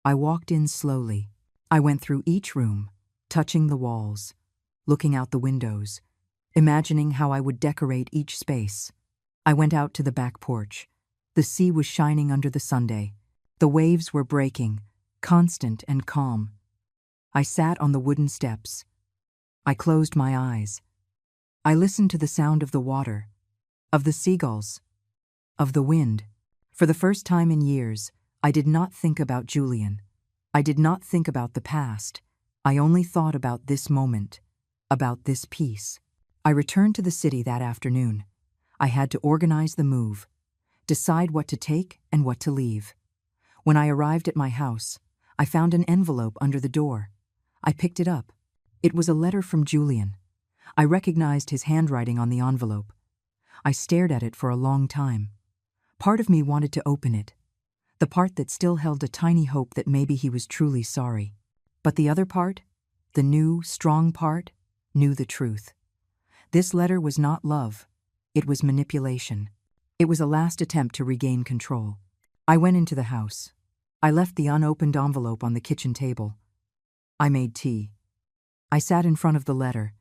I walked in slowly. I went through each room, touching the walls, looking out the windows, imagining how I would decorate each space. I went out to the back porch. The sea was shining under the sunday. The waves were breaking, constant and calm. I sat on the wooden steps. I closed my eyes. I listened to the sound of the water, of the seagulls, of the wind. For the first time in years, I did not think about Julian. I did not think about the past. I only thought about this moment, about this peace. I returned to the city that afternoon. I had to organize the move, decide what to take and what to leave. When I arrived at my house, I found an envelope under the door. I picked it up. It was a letter from Julian. I recognized his handwriting on the envelope. I stared at it for a long time. Part of me wanted to open it, the part that still held a tiny hope that maybe he was truly sorry. But the other part, the new, strong part, knew the truth. This letter was not love. It was manipulation. It was a last attempt to regain control. I went into the house. I left the unopened envelope on the kitchen table. I made tea. I sat in front of the letter.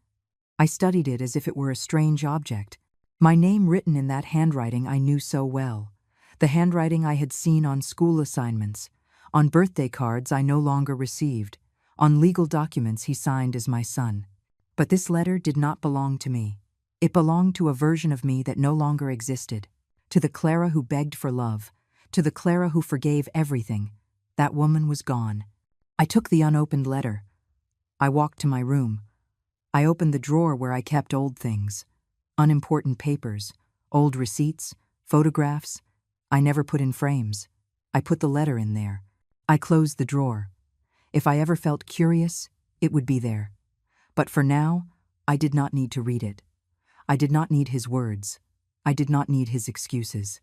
I studied it as if it were a strange object. My name written in that handwriting I knew so well. The handwriting I had seen on school assignments, on birthday cards I no longer received, on legal documents he signed as my son. But this letter did not belong to me. It belonged to a version of me that no longer existed. To the Clara who begged for love, to the Clara who forgave everything. That woman was gone. I took the unopened letter. I walked to my room. I opened the drawer where I kept old things. Unimportant papers, old receipts, photographs. I never put in frames. I put the letter in there. I closed the drawer. If I ever felt curious, it would be there. But for now, I did not need to read it. I did not need his words. I did not need his excuses.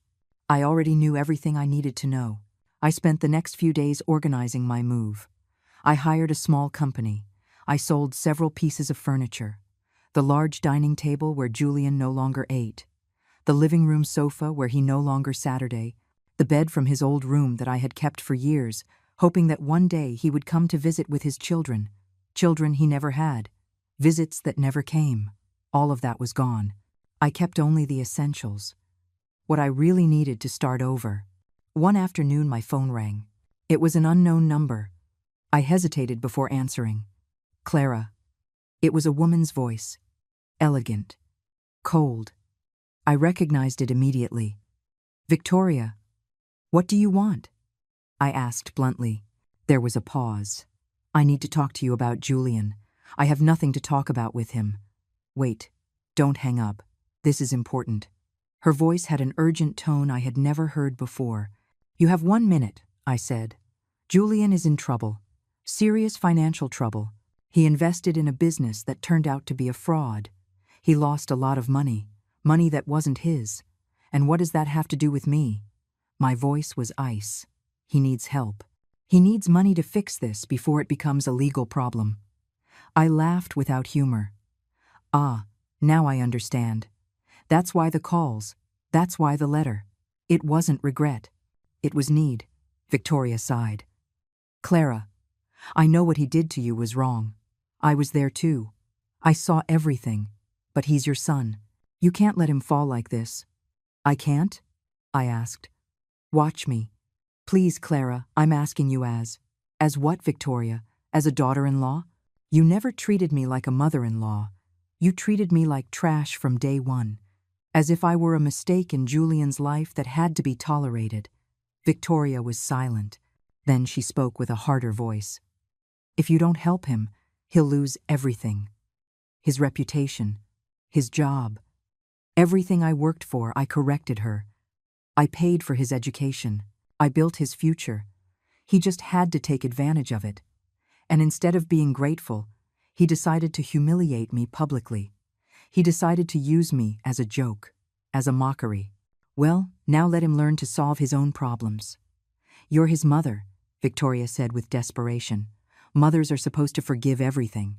I already knew everything I needed to know. I spent the next few days organizing my move. I hired a small company. I sold several pieces of furniture. The large dining table where Julian no longer ate. The living room sofa where he no longer Saturday. The bed from his old room that I had kept for years, hoping that one day he would come to visit with his children. Children he never had. Visits that never came. All of that was gone. I kept only the essentials. What I really needed to start over. One afternoon my phone rang. It was an unknown number. I hesitated before answering. Clara. It was a woman's voice. Elegant. Cold. I recognized it immediately. Victoria. What do you want? I asked bluntly. There was a pause. I need to talk to you about Julian. I have nothing to talk about with him. Wait. Don't hang up. This is important. Her voice had an urgent tone I had never heard before. "You have 1 minute," I said. "Julian is in trouble. Serious financial trouble. He invested in a business that turned out to be a fraud. He lost a lot of money, money that wasn't his. And what does that have to do with me?" My voice was ice. "He needs help. He needs money to fix this before it becomes a legal problem." I laughed without humor. "Ah, now I understand. That's why the calls. That's why the letter. It wasn't regret. It was need." Victoria sighed. "Clara, I know what he did to you was wrong. I was there too. I saw everything. But he's your son. You can't let him fall like this." "I can't?" I asked. "Watch me. Please, Clara, I'm asking you as what, Victoria? As a daughter-in-law? You never treated me like a mother-in-law. You treated me like trash from day one. As if I were a mistake in Julian's life that had to be tolerated." Victoria was silent. Then she spoke with a harder voice. "If you don't help him, he'll lose everything. His reputation, his job. Everything I worked for, I corrected her. I paid for his education. I built his future. He just had to take advantage of it. And instead of being grateful, he decided to humiliate me publicly. He decided to use me as a joke, as a mockery. Well, now let him learn to solve his own problems." "You're his mother," Victoria said with desperation. "Mothers are supposed to forgive everything."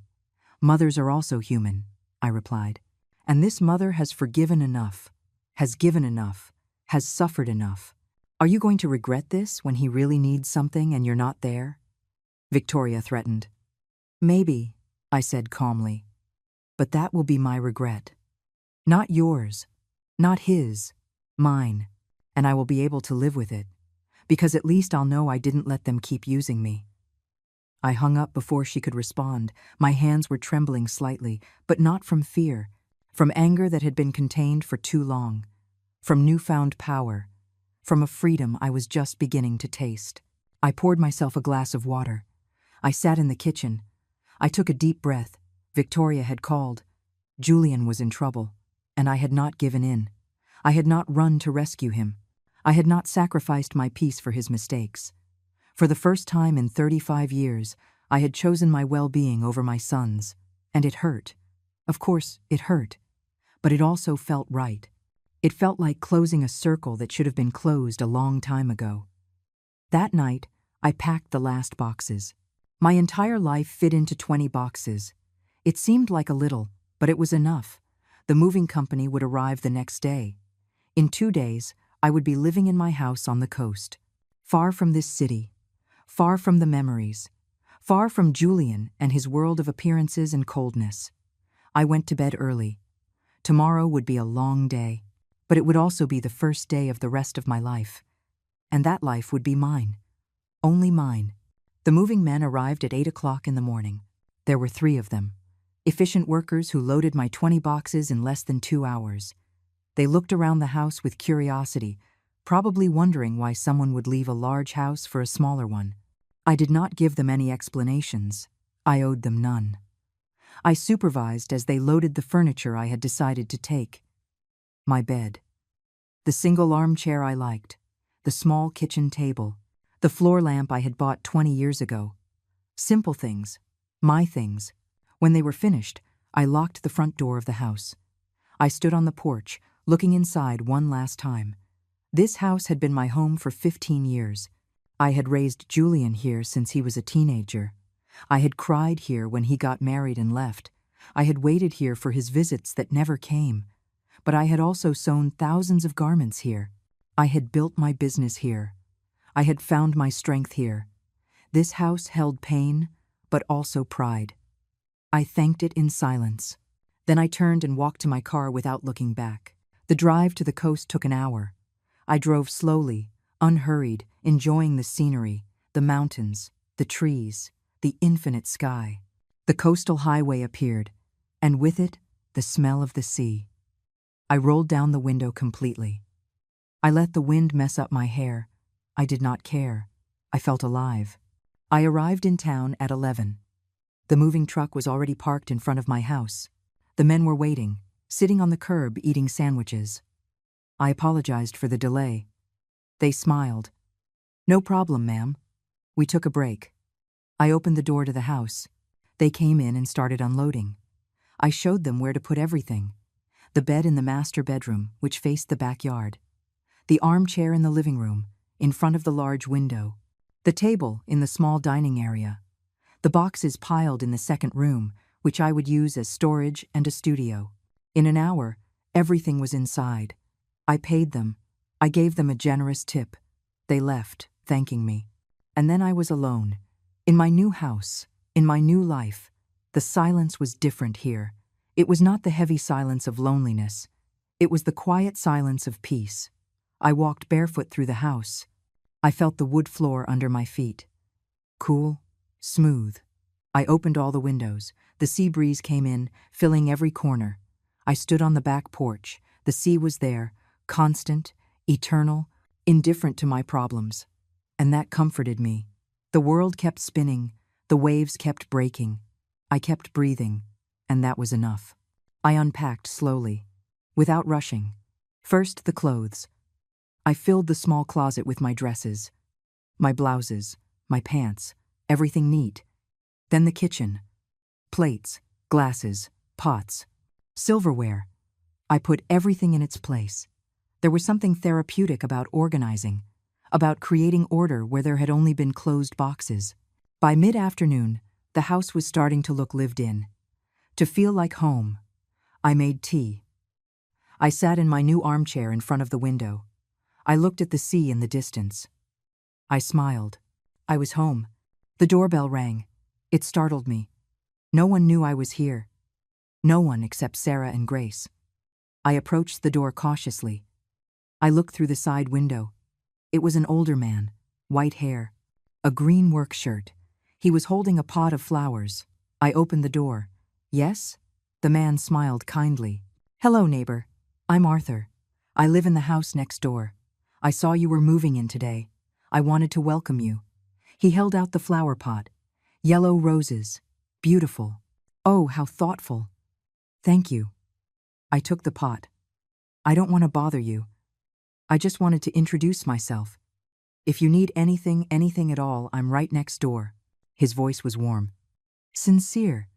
"Mothers are also human," I replied. "And this mother has forgiven enough, has given enough, has suffered enough. Are you going to regret this when he really needs something and you're not there?" Victoria threatened. "Maybe," I said calmly. "But that will be my regret. Not yours, not his, mine. And I will be able to live with it, because at least I'll know I didn't let them keep using me." I hung up before she could respond. My hands were trembling slightly, but not from fear, from anger that had been contained for too long, from newfound power, from a freedom I was just beginning to taste. I poured myself a glass of water. I sat in the kitchen. I took a deep breath. Victoria had called. Julian was in trouble, and I had not given in. I had not run to rescue him. I had not sacrificed my peace for his mistakes. For the first time in 35 years, I had chosen my well-being over my son's, and it hurt. Of course, it hurt. But it also felt right. It felt like closing a circle that should have been closed a long time ago. That night, I packed the last boxes. My entire life fit into 20 boxes. It seemed like a little, but it was enough. The moving company would arrive the next day. In 2 days, I would be living in my house on the coast, far from this city, far from the memories, far from Julian and his world of appearances and coldness. I went to bed early. Tomorrow would be a long day, but it would also be the first day of the rest of my life. And that life would be mine. Only mine. The moving men arrived at 8 o'clock in the morning. There were 3 of them. Efficient workers who loaded my 20 boxes in less than 2 hours. They looked around the house with curiosity, probably wondering why someone would leave a large house for a smaller one. I did not give them any explanations. I owed them none. I supervised as they loaded the furniture I had decided to take. My bed. The single armchair I liked. The small kitchen table. The floor lamp I had bought 20 years ago. Simple things. My things. When they were finished, I locked the front door of the house. I stood on the porch, looking inside one last time. This house had been my home for 15 years. I had raised Julian here since he was a teenager. I had cried here when he got married and left. I had waited here for his visits that never came. But I had also sewn thousands of garments here. I had built my business here. I had found my strength here. This house held pain, but also pride. I thanked it in silence. Then I turned and walked to my car without looking back. The drive to the coast took an hour. I drove slowly, unhurried, enjoying the scenery, the mountains, the trees, the infinite sky. The coastal highway appeared, and with it, the smell of the sea. I rolled down the window completely. I let the wind mess up my hair. I did not care. I felt alive. I arrived in town at 11. The moving truck was already parked in front of my house. The men were waiting, sitting on the curb eating sandwiches. I apologized for the delay. They smiled. "No problem, ma'am." We took a break. I opened the door to the house. They came in and started unloading. I showed them where to put everything. The bed in the master bedroom, which faced the backyard. The armchair in the living room, in front of the large window. The table in the small dining area. The boxes piled in the second room, which I would use as storage and a studio. In an hour, everything was inside. I paid them. I gave them a generous tip. They left, thanking me. And then I was alone. In my new house, in my new life. The silence was different here. It was not the heavy silence of loneliness. It was the quiet silence of peace. I walked barefoot through the house. I felt the wood floor under my feet. Cool, smooth. I opened all the windows. The sea breeze came in, filling every corner. I stood on the back porch. The sea was there, constant, eternal, indifferent to my problems. And that comforted me. The world kept spinning. The waves kept breaking. I kept breathing, and that was enough. I unpacked slowly, without rushing. First, the clothes. I filled the small closet with my dresses, my blouses, my pants, everything neat. Then the kitchen. Plates, glasses, pots, silverware. I put everything in its place. There was something therapeutic about organizing, about creating order where there had only been closed boxes. By mid-afternoon, the house was starting to look lived in, to feel like home. I made tea. I sat in my new armchair in front of the window. I looked at the sea in the distance. I smiled. I was home. The doorbell rang. It startled me. No one knew I was here. No one except Sarah and Grace. I approached the door cautiously. I looked through the side window. It was an older man, white hair, a green work shirt. He was holding a pot of flowers. I opened the door. "Yes?" The man smiled kindly. "Hello, neighbor. I'm Arthur. I live in the house next door. I saw you were moving in today. I wanted to welcome you." He held out the flower pot. Yellow roses. Beautiful. Oh, how thoughtful. "Thank you." I took the pot. "I don't want to bother you. I just wanted to introduce myself. If you need anything at all, I'm right next door." His voice was warm. "Sincere.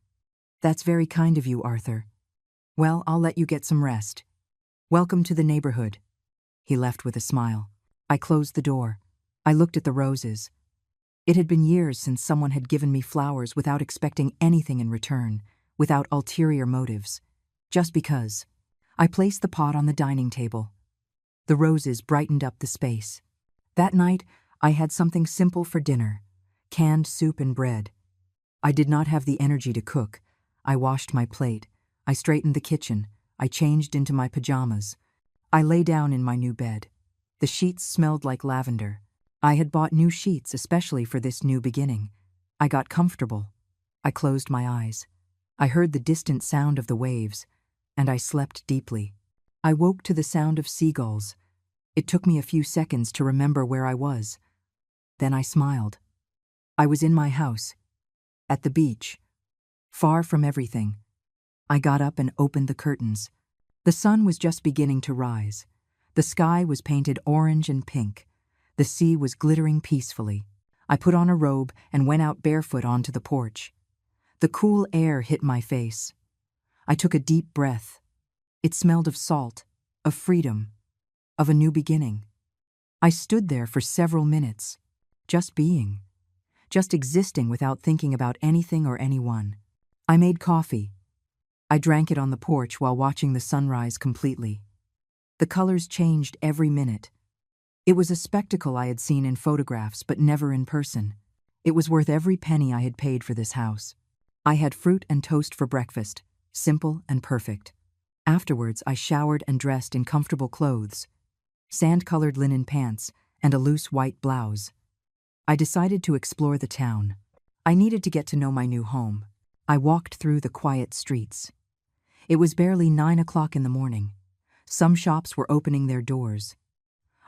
That's very kind of you, Arthur. Well, I'll let you get some rest. Welcome to the neighborhood." He left with a smile. I closed the door. I looked at the roses. It had been years since someone had given me flowers without expecting anything in return, without ulterior motives. Just because. I placed the pot on the dining table. The roses brightened up the space. That night, I had something simple for dinner: canned soup and bread. I did not have the energy to cook. I washed my plate. I straightened the kitchen. I changed into my pajamas. I lay down in my new bed. The sheets smelled like lavender. I had bought new sheets especially for this new beginning. I got comfortable. I closed my eyes. I heard the distant sound of the waves, and I slept deeply. I woke to the sound of seagulls. It took me a few seconds to remember where I was. Then I smiled. I was in my house, at the beach, far from everything. I got up and opened the curtains. The sun was just beginning to rise. The sky was painted orange and pink. The sea was glittering peacefully. I put on a robe and went out barefoot onto the porch. The cool air hit my face. I took a deep breath. It smelled of salt, of freedom, of a new beginning. I stood there for several minutes, just being, just existing without thinking about anything or anyone. I made coffee. I drank it on the porch while watching the sunrise completely. The colors changed every minute. It was a spectacle I had seen in photographs but never in person. It was worth every penny I had paid for this house. I had fruit and toast for breakfast, simple and perfect. Afterwards, I showered and dressed in comfortable clothes, sand-colored linen pants, and a loose white blouse. I decided to explore the town. I needed to get to know my new home. I walked through the quiet streets. It was barely 9 o'clock in the morning. Some shops were opening their doors.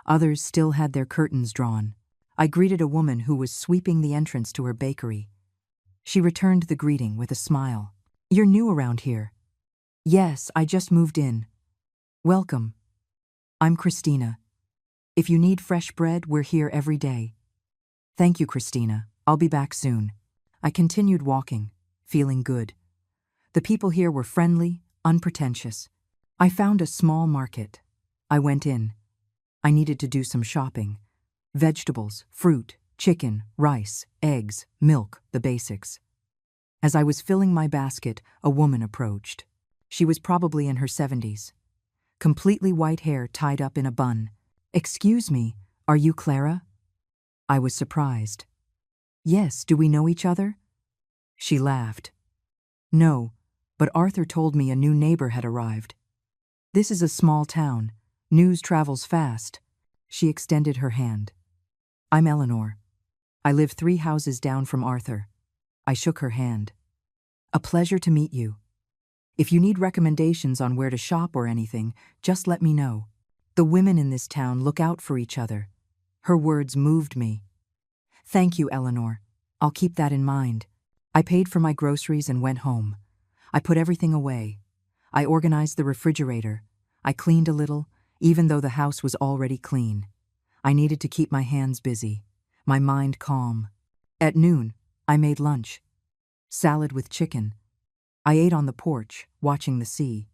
Others still had their curtains drawn. I greeted a woman who was sweeping the entrance to her bakery. She returned the greeting with a smile. "You're new around here." "Yes, I just moved in." "Welcome." I'm Christina. If you need fresh bread, we're here every day. Thank you, Christina. I'll be back soon. I continued walking, feeling good. The people here were friendly, unpretentious. I found a small market. I went in. I needed to do some shopping. Vegetables, fruit, chicken, rice, eggs, milk, the basics. As I was filling my basket, a woman approached. She was probably in her 70s. Completely white hair tied up in a bun. "Excuse me, are you Clara?" I was surprised. "Yes, do we know each other?" She laughed. "No, but Arthur told me a new neighbor had arrived. This is a small town. News travels fast." She extended her hand. "I'm Eleanor. I live 3 houses down from Arthur." I shook her hand. "A pleasure to meet you. If you need recommendations on where to shop or anything, just let me know. The women in this town look out for each other." Her words moved me. "Thank you, Eleanor. I'll keep that in mind." I paid for my groceries and went home. I put everything away. I organized the refrigerator. I cleaned a little, even though the house was already clean. I needed to keep my hands busy, my mind calm. At noon, I made lunch. Salad with chicken. I ate on the porch, watching the sea.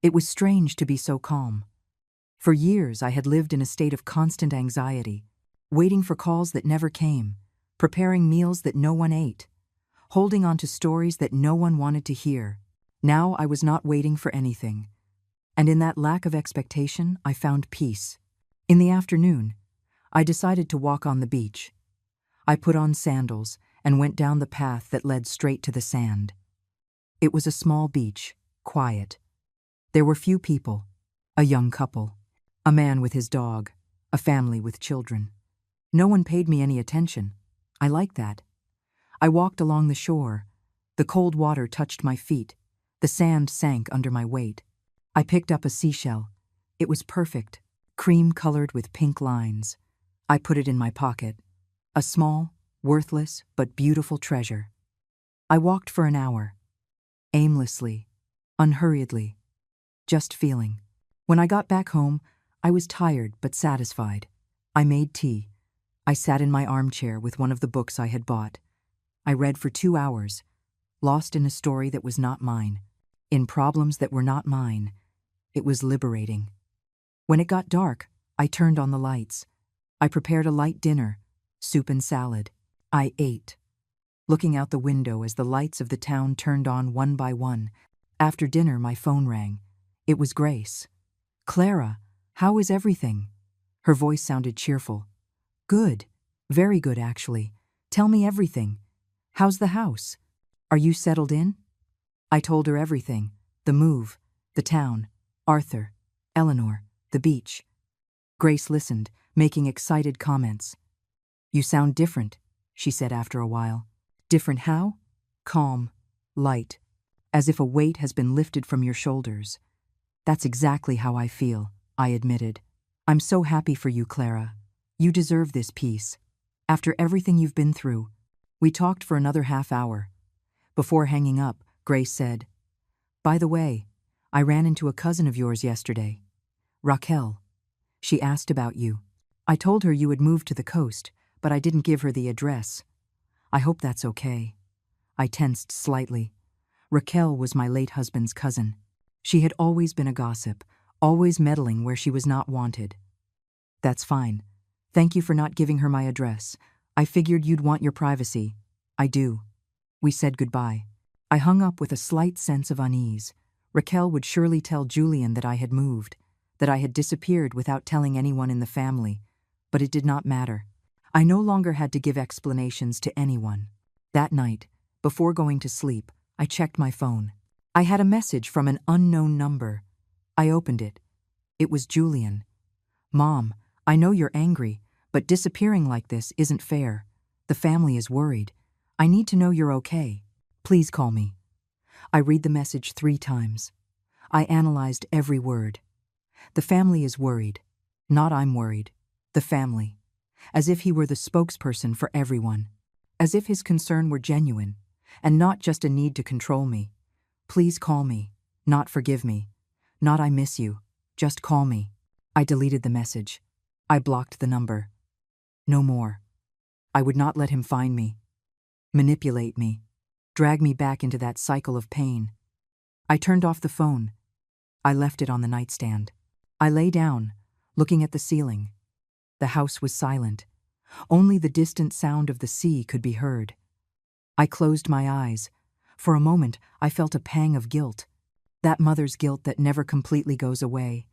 It was strange to be so calm. For years, I had lived in a state of constant anxiety, waiting for calls that never came, preparing meals that no one ate, holding on to stories that no one wanted to hear. Now I was not waiting for anything. And in that lack of expectation, I found peace. In the afternoon, I decided to walk on the beach. I put on sandals and went down the path that led straight to the sand. It was a small beach, quiet. There were few people, a young couple, a man with his dog, a family with children. No one paid me any attention. I liked that. I walked along the shore. The cold water touched my feet. The sand sank under my weight. I picked up a seashell. It was perfect, cream-colored with pink lines. I put it in my pocket. A small, worthless, but beautiful treasure. I walked for an hour. Aimlessly, unhurriedly, just feeling. When I got back home, I was tired but satisfied. I made tea. I sat in my armchair with one of the books I had bought. I read for 2 hours, lost in a story that was not mine, in problems that were not mine. It was liberating. When it got dark, I turned on the lights. I prepared a light dinner, soup and salad. I ate, looking out the window as the lights of the town turned on one by one. After dinner, my phone rang. It was Grace. "Clara, how is everything?" Her voice sounded cheerful. "Good. Very good, actually. Tell me everything. How's the house? Are you settled in?" I told her everything. The move, the town, Arthur, Eleanor, the beach. Grace listened, making excited comments. "You sound different," she said after a while. "Different how?" "Calm, light, as if a weight has been lifted from your shoulders." "That's exactly how I feel," I admitted. "I'm so happy for you, Clara. You deserve this peace. After everything you've been through." We talked for another half hour. Before hanging up, Grace said, "By the way, I ran into a cousin of yours yesterday, Raquel. She asked about you. I told her you had moved to the coast, but I didn't give her the address. I hope that's okay." I tensed slightly. Raquel was my late husband's cousin. She had always been a gossip, always meddling where she was not wanted. "That's fine. Thank you for not giving her my address. I figured you'd want your privacy." "I do." We said goodbye. I hung up with a slight sense of unease. Raquel would surely tell Julian that I had moved, that I had disappeared without telling anyone in the family, but it did not matter. I no longer had to give explanations to anyone. That night, before going to sleep, I checked my phone. I had a message from an unknown number. I opened it. It was Julian. "Mom, I know you're angry, but disappearing like this isn't fair. The family is worried. I need to know you're okay. Please call me." I read the message 3 times. I analyzed every word. The family is worried. Not I'm worried. The family. As if he were the spokesperson for everyone. As if his concern were genuine, and not just a need to control me. Please call me. Not forgive me. Not I miss you. Just call me. I deleted the message. I blocked the number. No more. I would not let him find me, manipulate me, drag me back into that cycle of pain. I turned off the phone. I left it on the nightstand. I lay down, looking at the ceiling. The house was silent. Only the distant sound of the sea could be heard. I closed my eyes. For a moment, I felt a pang of guilt. That mother's guilt that never completely goes away.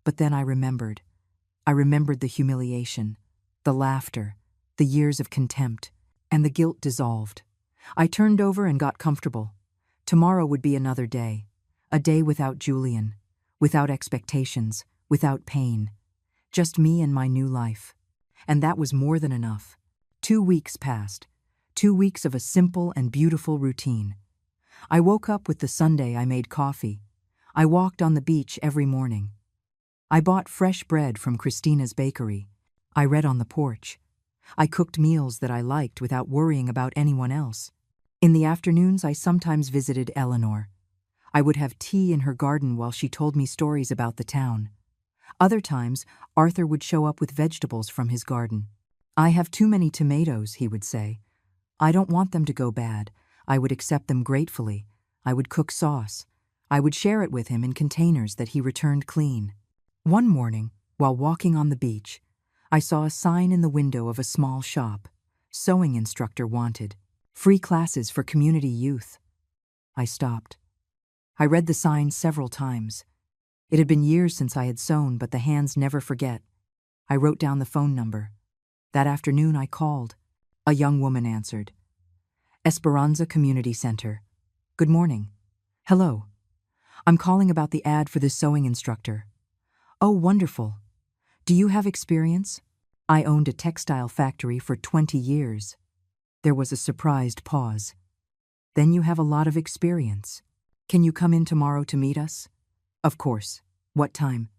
But then I remembered. I remembered the humiliation, the laughter, the years of contempt, and the guilt dissolved. I turned over and got comfortable. Tomorrow would be another day. A day without Julian, without expectations, without pain. Just me and my new life. And that was more than enough. 2 weeks passed. 2 weeks of a simple and beautiful routine. I woke up with the Sunday I made coffee. I walked on the beach every morning. I bought fresh bread from Christina's bakery. I read on the porch. I cooked meals that I liked without worrying about anyone else. In the afternoons, I sometimes visited Eleanor. I would have tea in her garden while she told me stories about the town. Other times, Arthur would show up with vegetables from his garden. "I have too many tomatoes," he would say. "I don't want them to go bad." I would accept them gratefully. I would cook sauce. I would share it with him in containers that he returned clean. One morning, while walking on the beach, I saw a sign in the window of a small shop. Sewing instructor wanted. Free classes for community youth. I stopped. I read the sign several times. It had been years since I had sewn, but the hands never forget. I wrote down the phone number. That afternoon I called. A young woman answered. Esperanza Community Center. "Good morning." "Hello. I'm calling about the ad for the sewing instructor." "Oh, wonderful. Do you have experience?" "I owned a textile factory for 20 years. There was a surprised pause. "Then you have a lot of experience. Can you come in tomorrow to meet us?" "Of course. What time?"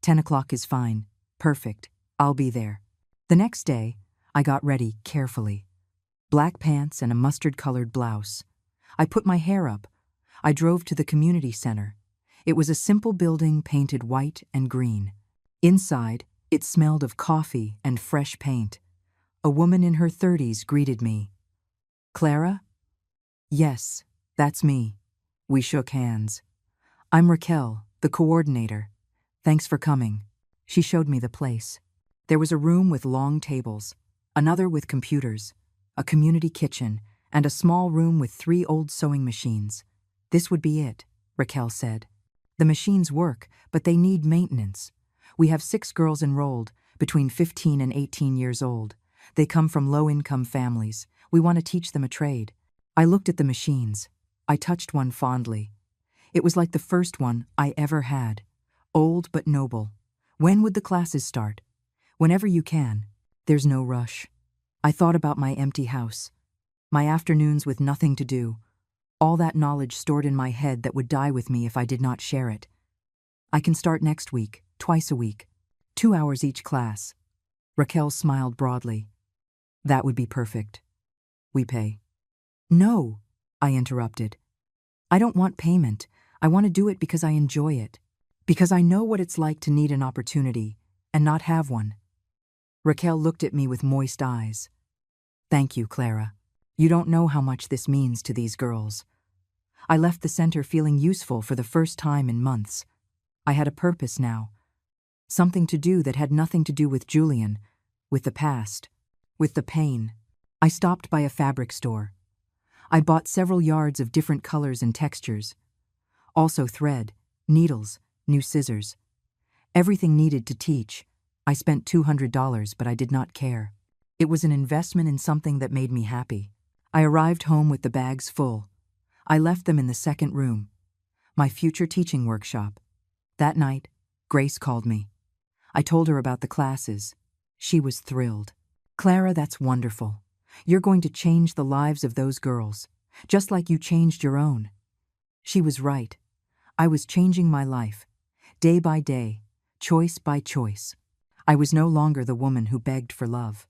10 o'clock is fine. Perfect. I'll be there." The next day, I got ready carefully. Black pants and a mustard-colored blouse. I put my hair up. I drove to the community center. It was a simple building painted white and green. Inside, it smelled of coffee and fresh paint. A woman in her 30s greeted me. "Clara?" "Yes, that's me." We shook hands. "I'm Raquel, the coordinator. Thanks for coming." She showed me the place. There was a room with long tables, another with computers, a community kitchen, and a small room with 3 old sewing machines. "This would be it," Raquel said. "The machines work, but they need maintenance. We have 6 girls enrolled, between 15 and 18 years old. They come from low-income families. We want to teach them a trade." I looked at the machines. I touched one fondly. It was like the first one I ever had. Old but noble. "When would the classes start?" "Whenever you can. There's no rush." I thought about my empty house, my afternoons with nothing to do, all that knowledge stored in my head that would die with me if I did not share it. "I can start next week, twice a week, 2 hours each class." Raquel smiled broadly. "That would be perfect. We pay." "No," I interrupted. "I don't want payment. I want to do it because I enjoy it. Because I know what it's like to need an opportunity and not have one." Raquel looked at me with moist eyes. "Thank you, Clara. You don't know how much this means to these girls." I left the center feeling useful for the first time in months. I had a purpose now. Something to do that had nothing to do with Julian, with the past, with the pain. I stopped by a fabric store. I bought several yards of different colors and textures. Also thread, needles, new scissors. Everything needed to teach. I spent $200, but I did not care. It was an investment in something that made me happy. I arrived home with the bags full. I left them in the second room, my future teaching workshop. That night, Grace called me. I told her about the classes. She was thrilled. "Clara, that's wonderful. You're going to change the lives of those girls, just like you changed your own." She was right. I was changing my life, day by day, choice by choice. I was no longer the woman who begged for love.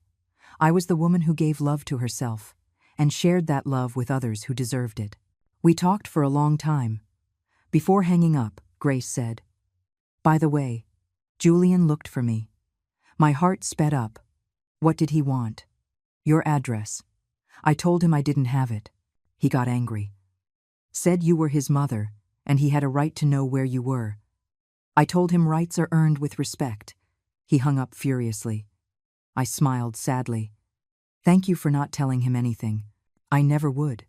I was the woman who gave love to herself and shared that love with others who deserved it. We talked for a long time. Before hanging up, Grace said, "By the way, Julian looked for me. My heart sped up. What did he want? Your address. I told him I didn't have it. He got angry. Said you were his mother, and he had a right to know where you were. I told him rights are earned with respect. He hung up furiously. I smiled sadly. Thank you for not telling him anything. I never would.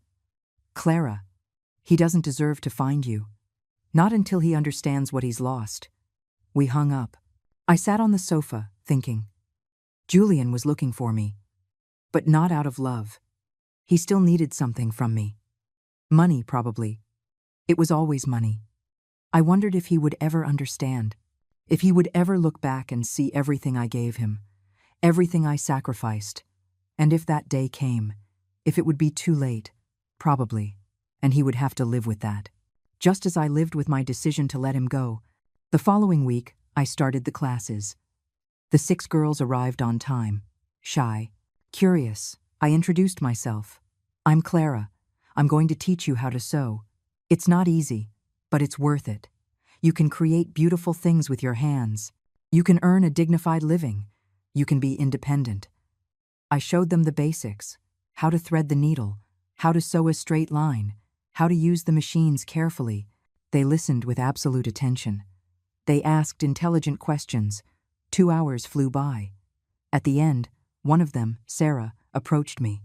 Clara, he doesn't deserve to find you. Not until he understands what he's lost. We hung up. I sat on the sofa, thinking. Julian was looking for me. But not out of love. He still needed something from me. Money, probably. It was always money. I wondered if he would ever understand. If he would ever look back and see everything I gave him. Everything I sacrificed. And if that day came, if it would be too late, probably, and he would have to live with that. Just as I lived with my decision to let him go, the following week, I started the classes. The 6 girls arrived on time. Shy. Curious, I introduced myself. I'm Clara. I'm going to teach you how to sew. It's not easy, but it's worth it. You can create beautiful things with your hands. You can earn a dignified living. You can be independent. I showed them the basics, how to thread the needle, how to sew a straight line, how to use the machines carefully. They listened with absolute attention. They asked intelligent questions. 2 hours flew by. At the end, one of them, Sarah, approached me.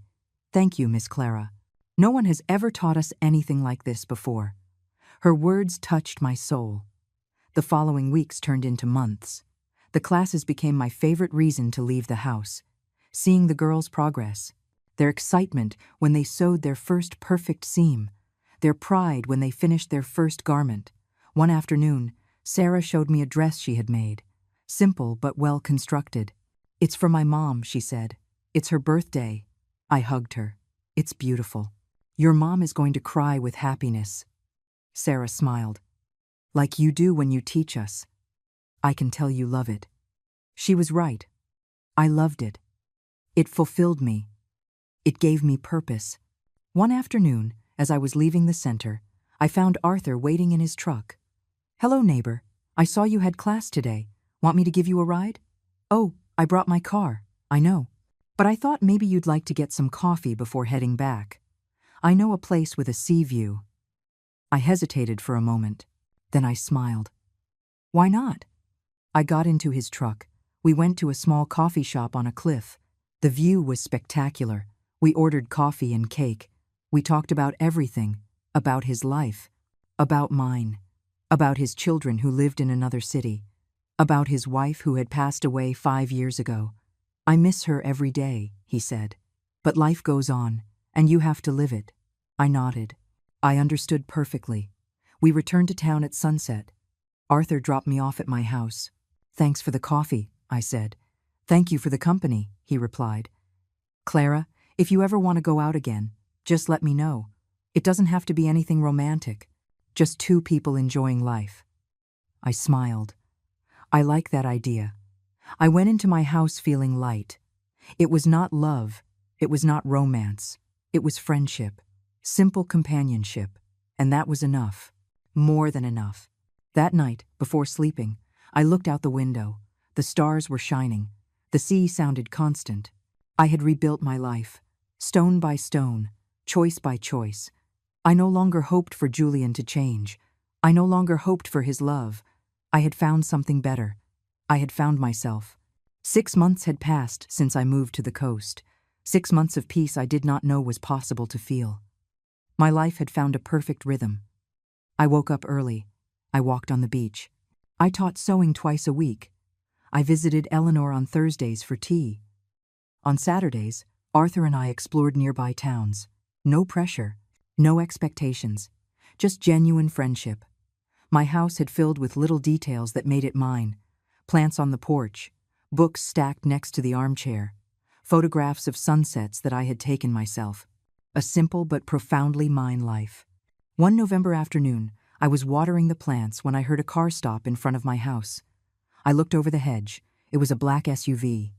Thank you, Miss Clara. No one has ever taught us anything like this before. Her words touched my soul. The following weeks turned into months. The classes became my favorite reason to leave the house. Seeing the girls' progress, their excitement when they sewed their first perfect seam, their pride when they finished their first garment. One afternoon, Sarah showed me a dress she had made. Simple but well constructed. It's for my mom, she said. It's her birthday. I hugged her. It's beautiful. Your mom is going to cry with happiness. Sarah smiled. Like you do when you teach us. I can tell you love it. She was right. I loved it. It fulfilled me. It gave me purpose. One afternoon, as I was leaving the center, I found Arthur waiting in his truck. Hello, neighbor. I saw you had class today. Want me to give you a ride? Oh, I brought my car. I know. But I thought maybe you'd like to get some coffee before heading back. I know a place with a sea view. I hesitated for a moment. Then I smiled. Why not? I got into his truck. We went to a small coffee shop on a cliff. The view was spectacular. We ordered coffee and cake. We talked about everything. About his life. About mine. About his children who lived in another city. About his wife who had passed away 5 years ago. I miss her every day, he said. But life goes on, and you have to live it. I nodded. I understood perfectly. We returned to town at sunset. Arthur dropped me off at my house. Thanks for the coffee, I said. Thank you for the company, he replied. Clara, if you ever want to go out again, just let me know. It doesn't have to be anything romantic. Just 2 people enjoying life. I smiled. I like that idea. I went into my house feeling light. It was not love. It was not romance. It was friendship. Simple companionship. And that was enough. More than enough. That night, before sleeping, I looked out the window. The stars were shining. The sea sounded constant. I had rebuilt my life. Stone by stone. Choice by choice. I no longer hoped for Julian to change. I no longer hoped for his love. I had found something better. I had found myself. 6 months had passed since I moved to the coast. 6 months of peace I did not know was possible to feel. My life had found a perfect rhythm. I woke up early. I walked on the beach. I taught sewing twice a week. I visited Eleanor on Thursdays for tea. On Saturdays, Arthur and I explored nearby towns. No pressure, no expectations, just genuine friendship. My house had filled with little details that made it mine. Plants on the porch, books stacked next to the armchair, photographs of sunsets that I had taken myself. A simple but profoundly mine life. One November afternoon, I was watering the plants when I heard a car stop in front of my house. I looked over the hedge. It was a black SUV.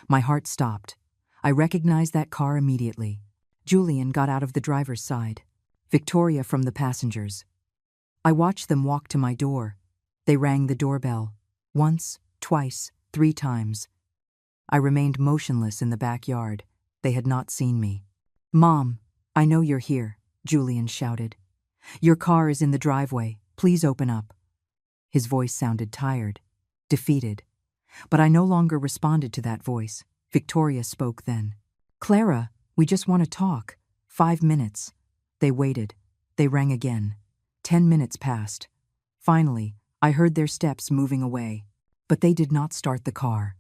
My heart stopped. I recognized that car immediately. Julian got out of the driver's side. Victoria from the passengers. I watched them walk to my door. They rang the doorbell. Once, twice, 3 times. I remained motionless in the backyard. They had not seen me. "Mom, I know you're here," Julian shouted. "Your car is in the driveway. Please open up." His voice sounded tired, defeated. But I no longer responded to that voice. Victoria spoke then. "Clara, we just want to talk. 5 minutes." They waited. They rang again. 10 minutes passed. Finally, I heard their steps moving away. But they did not start the car.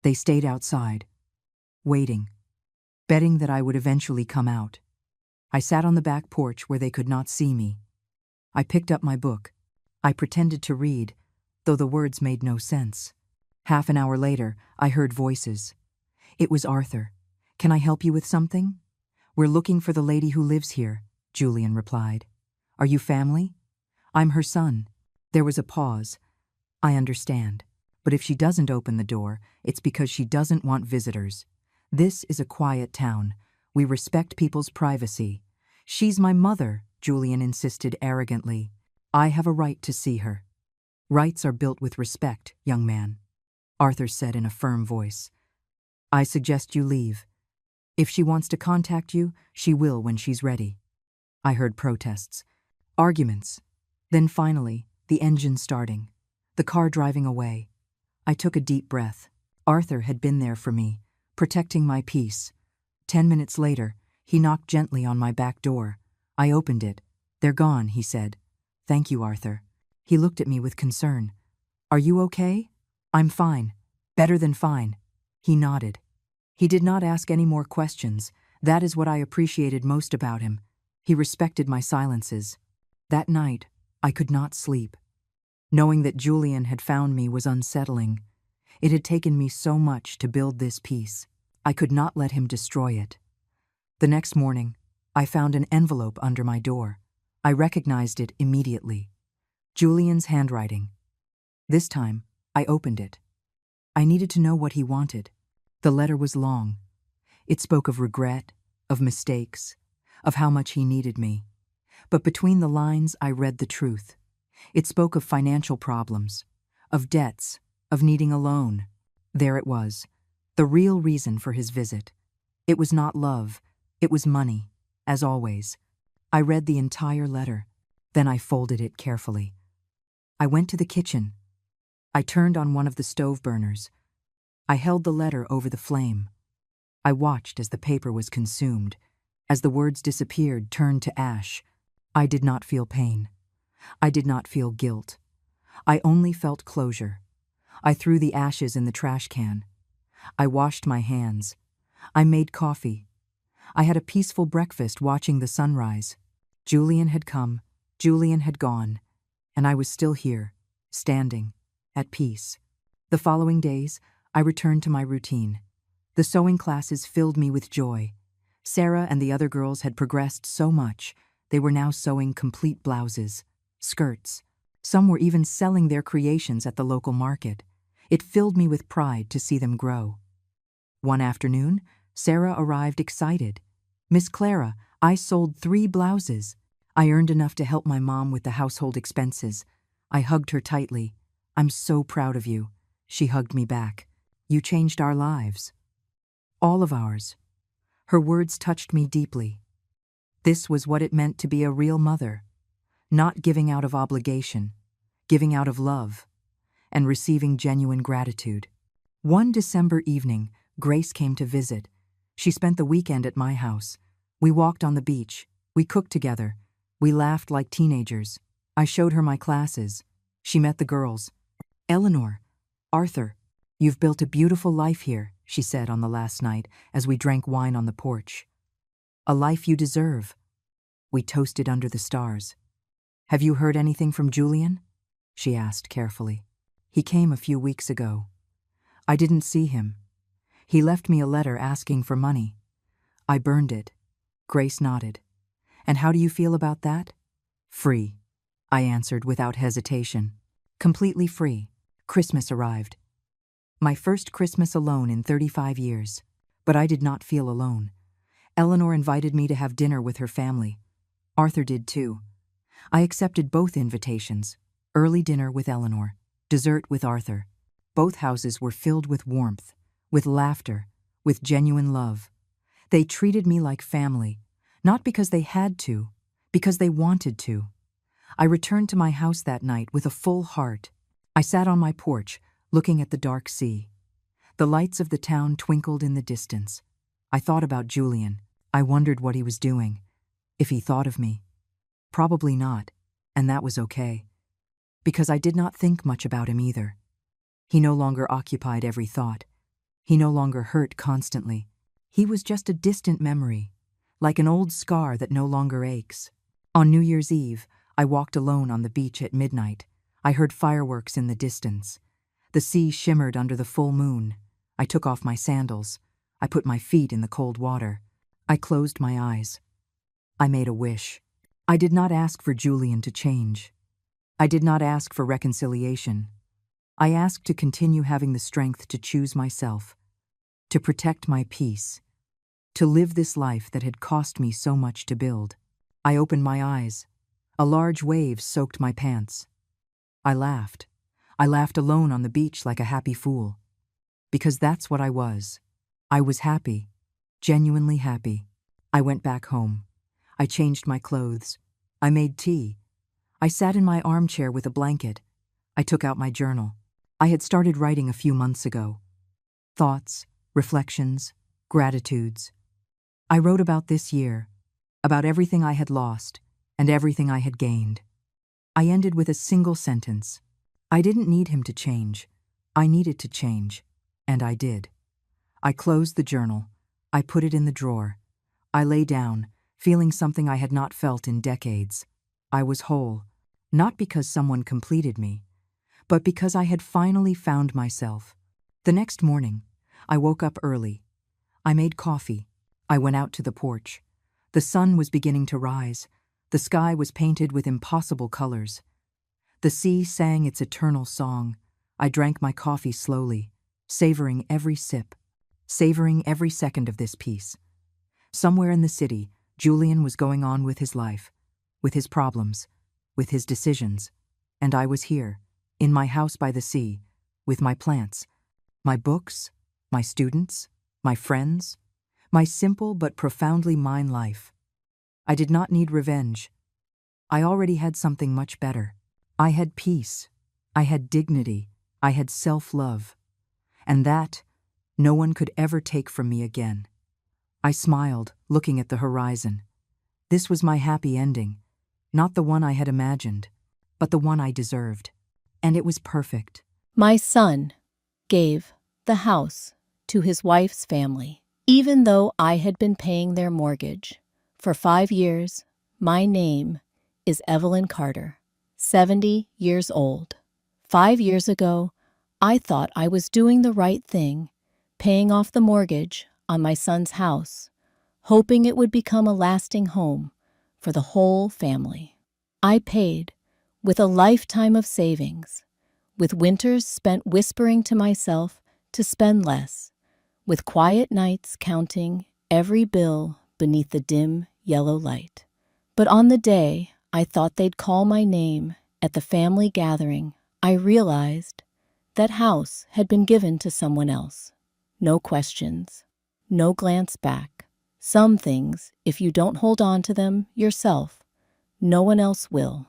They stayed outside, waiting, betting that I would eventually come out. I sat on the back porch where they could not see me. I picked up my book. I pretended to read, though the words made no sense. Half an hour later, I heard voices. It was Arthur. "Can I help you with something?" "We're looking for the lady who lives here," Julian replied. "Are you family?" "I'm her son." There was a pause. "I understand. But if she doesn't open the door, it's because she doesn't want visitors. This is a quiet town. We respect people's privacy." "She's my mother," Julian insisted arrogantly. "I have a right to see her." "Rights are built with respect, young man," Arthur said in a firm voice. "I suggest you leave. If she wants to contact you, she will when she's ready." I heard protests, arguments, then finally, the engine starting, the car driving away. I took a deep breath. Arthur had been there for me, protecting my peace. 10 minutes later, he knocked gently on my back door. I opened it. "They're gone," he said. "Thank you, Arthur." He looked at me with concern. "Are you okay?" "I'm fine. Better than fine." He nodded. He did not ask any more questions. That is what I appreciated most about him. He respected my silences. That night, I could not sleep. Knowing that Julian had found me was unsettling. It had taken me so much to build this peace. I could not let him destroy it. The next morning, I found an envelope under my door. I recognized it immediately. Julian's handwriting. This time, I opened it. I needed to know what he wanted. The letter was long. It spoke of regret, of mistakes, of how much he needed me. But between the lines, I read the truth. It spoke of financial problems, of debts, of needing a loan. There it was, the real reason for his visit. It was not love, it was money, as always. I read the entire letter. Then I folded it carefully. I went to the kitchen. I turned on one of the stove burners. I held the letter over the flame. I watched as the paper was consumed, as the words disappeared, turned to ash. I did not feel pain. I did not feel guilt. I only felt closure. I threw the ashes in the trash can. I washed my hands. I made coffee. I had a peaceful breakfast watching the sunrise. Julian had come, Julian had gone, and I was still here, standing, at peace. The following days, I returned to my routine. The sewing classes filled me with joy. Sarah and the other girls had progressed so much. They were now sewing complete blouses, skirts. Some were even selling their creations at the local market. It filled me with pride to see them grow. One afternoon, Sarah arrived excited. "Miss Clara, I sold 3 blouses. I earned enough to help my mom with the household expenses." I hugged her tightly. "I'm so proud of you." She hugged me back. "You changed our lives." All of ours. Her words touched me deeply. This was what it meant to be a real mother. Not giving out of obligation, giving out of love, and receiving genuine gratitude. One December evening, Grace came to visit. She spent the weekend at my house. We walked on the beach. We cooked together. We laughed like teenagers. I showed her my classes. She met the girls. "Eleanor, Arthur, you've built a beautiful life here," she said on the last night as we drank wine on the porch. "A life you deserve." We toasted under the stars. "Have you heard anything from Julian?" she asked carefully. "He came a few weeks ago. I didn't see him. He left me a letter asking for money. I burned it." Grace nodded. "And how do you feel about that?" "Free," I answered without hesitation. "Completely free." Christmas arrived. My first Christmas alone in 35 years. But I did not feel alone. Eleanor invited me to have dinner with her family. Arthur did too. I accepted both invitations. Early dinner with Eleanor, dessert with Arthur. Both houses were filled with warmth, with laughter, with genuine love. They treated me like family, not because they had to, because they wanted to. I returned to my house that night with a full heart. I sat on my porch, looking at the dark sea. The lights of the town twinkled in the distance. I thought about Julian. I wondered what he was doing. If he thought of me. Probably not, and that was okay. Because I did not think much about him either. He no longer occupied every thought. He no longer hurt constantly. He was just a distant memory, like an old scar that no longer aches. On New Year's Eve, I walked alone on the beach at midnight. I heard fireworks in the distance. The sea shimmered under the full moon. I took off my sandals. I put my feet in the cold water. I closed my eyes. I made a wish. I did not ask for Julian to change. I did not ask for reconciliation. I asked to continue having the strength to choose myself, to protect my peace, to live this life that had cost me so much to build. I opened my eyes. A large wave soaked my pants. I laughed. I laughed alone on the beach like a happy fool. Because that's what I was. I was happy, genuinely happy. I went back home. I changed my clothes. I made tea. I sat in my armchair with a blanket. I took out my journal. I had started writing a few months ago. Thoughts, reflections, gratitudes. I wrote about this year, about everything I had lost and everything I had gained. I ended with a single sentence. I didn't need him to change. I needed to change, and I did. I closed the journal. I put it in the drawer. I lay down, feeling something I had not felt in decades. I was whole, not because someone completed me, but because I had finally found myself. The next morning, I woke up early. I made coffee. I went out to the porch. The sun was beginning to rise. The sky was painted with impossible colors. The sea sang its eternal song. I drank my coffee slowly, savoring every sip, savoring every second of this piece. Somewhere in the city, Julian was going on with his life, with his problems, with his decisions, and I was here, in my house by the sea, with my plants, my books, my students, my friends, my simple but profoundly mine life. I did not need revenge. I already had something much better. I had peace. I had dignity. I had self-love. And that, no one could ever take from me again. I smiled, looking at the horizon. This was my happy ending, not the one I had imagined, but the one I deserved. And it was perfect. My son gave the house to his wife's family, even though I had been paying their mortgage. For 5 years, my name is Evelyn Carter, 70 years old. 5 years ago, I thought I was doing the right thing, paying off the mortgage on my son's house, hoping it would become a lasting home for the whole family. I paid with a lifetime of savings, with winters spent whispering to myself to spend less, with quiet nights counting every bill beneath the dim yellow light. But on the day I thought they'd call my name at the family gathering, I realized that house had been given to someone else. No questions, no glance back. Some things, if you don't hold on to them yourself, no one else will.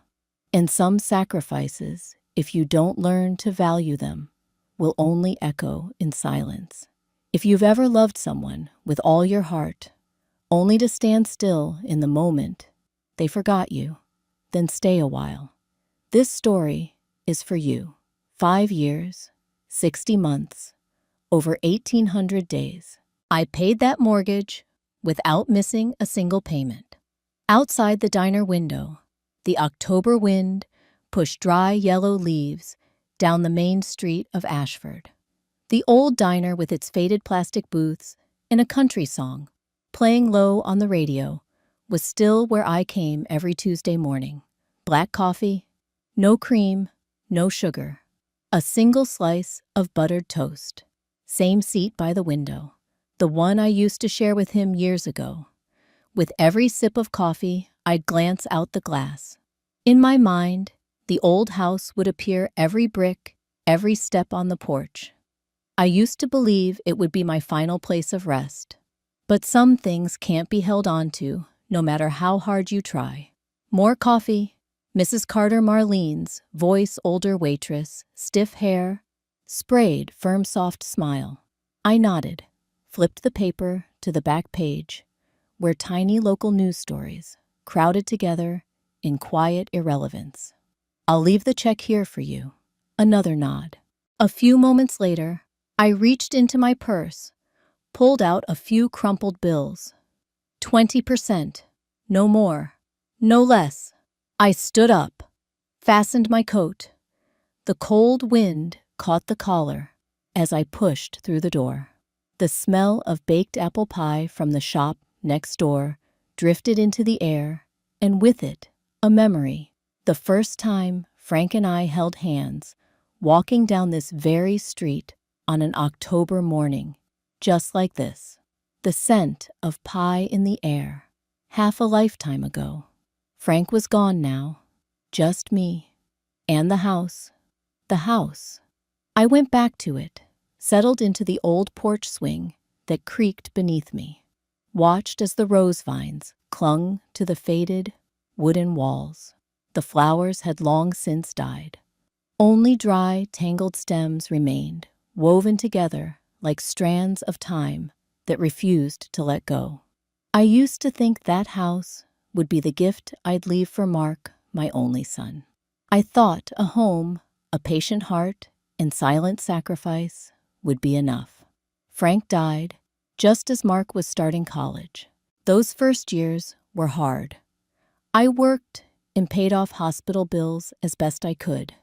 And some sacrifices, if you don't learn to value them, will only echo in silence. If you've ever loved someone with all your heart, only to stand still in the moment they forgot you, then stay a while. This story is for you. 5 years, 60 months, over 1,800 days. I paid that mortgage without missing a single payment. Outside the diner window, the October wind pushed dry yellow leaves down the main street of Ashford. The old diner with its faded plastic booths and a country song playing low on the radio was still where I came every Tuesday morning. Black coffee, no cream, no sugar, a single slice of buttered toast. Same seat by the window, the one I used to share with him years ago. With every sip of coffee, I'd glance out the glass. In my mind, the old house would appear every brick, every step on the porch. I used to believe it would be my final place of rest. But some things can't be held on to, no matter how hard you try. More coffee. Mrs. Carter Marlene's voice, older waitress, stiff hair, sprayed, firm, soft smile. I nodded, flipped the paper to the back page, where tiny local news stories crowded together in quiet irrelevance. I'll leave the check here for you. Another nod. A few moments later, I reached into my purse, pulled out a few crumpled bills. 20%. No more. No less. I stood up, fastened my coat. The cold wind caught the collar as I pushed through the door. The smell of baked apple pie from the shop next door drifted into the air, and with it, a memory. The first time Frank and I held hands, walking down this very street on an October morning, just like this. The scent of pie in the air, half a lifetime ago. Frank was gone now, just me, and the house. The house. I went back to it, settled into the old porch swing that creaked beneath me, watched as the rose vines clung to the faded wooden walls. The flowers had long since died. Only dry, tangled stems remained, woven together like strands of time that refused to let go. I used to think that house would be the gift I'd leave for Mark, my only son. I thought a home, a patient heart, and silent sacrifice would be enough. Frank died just as Mark was starting college. Those first years were hard. I worked and paid off hospital bills as best I could.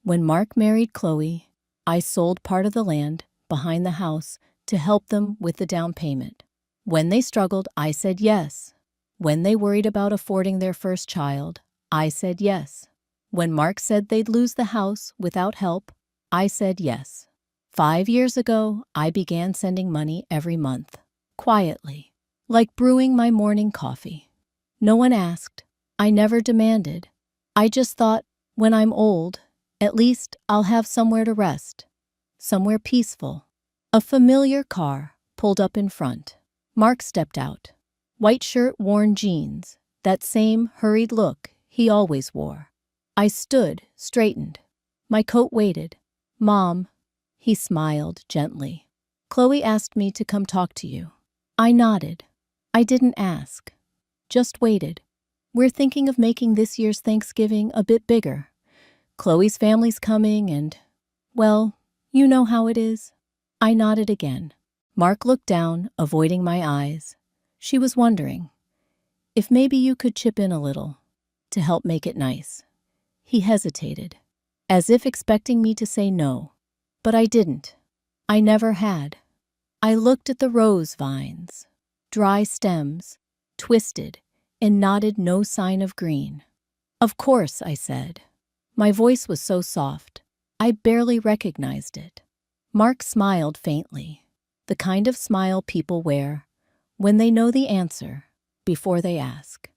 When Mark married Chloe, I sold part of the land behind the house to help them with the down payment. When they struggled, I said yes. When they worried about affording their first child, I said yes. When Mark said they'd lose the house without help, I said yes. 5 years ago, I began sending money every month, quietly, like brewing my morning coffee. No one asked. I never demanded. I just thought, when I'm old, at least I'll have somewhere to rest, somewhere peaceful. A familiar car pulled up in front. Mark stepped out. White shirt, worn jeans, that same hurried look he always wore. I stood, straightened. My coat waited. Mom, he smiled gently. Chloe asked me to come talk to you. I nodded. I didn't ask, just waited. We're thinking of making this year's Thanksgiving a bit bigger. Chloe's family's coming and, well, you know how it is. I nodded again. Mark looked down, avoiding my eyes. She was wondering if maybe you could chip in a little to help make it nice. He hesitated, as if expecting me to say no, but I didn't. I never had. I looked at the rose vines, dry stems, twisted, and nodded, no sign of green. Of course, I said. My voice was so soft, I barely recognized it. Mark smiled faintly, the kind of smile people wear when they know the answer before they ask.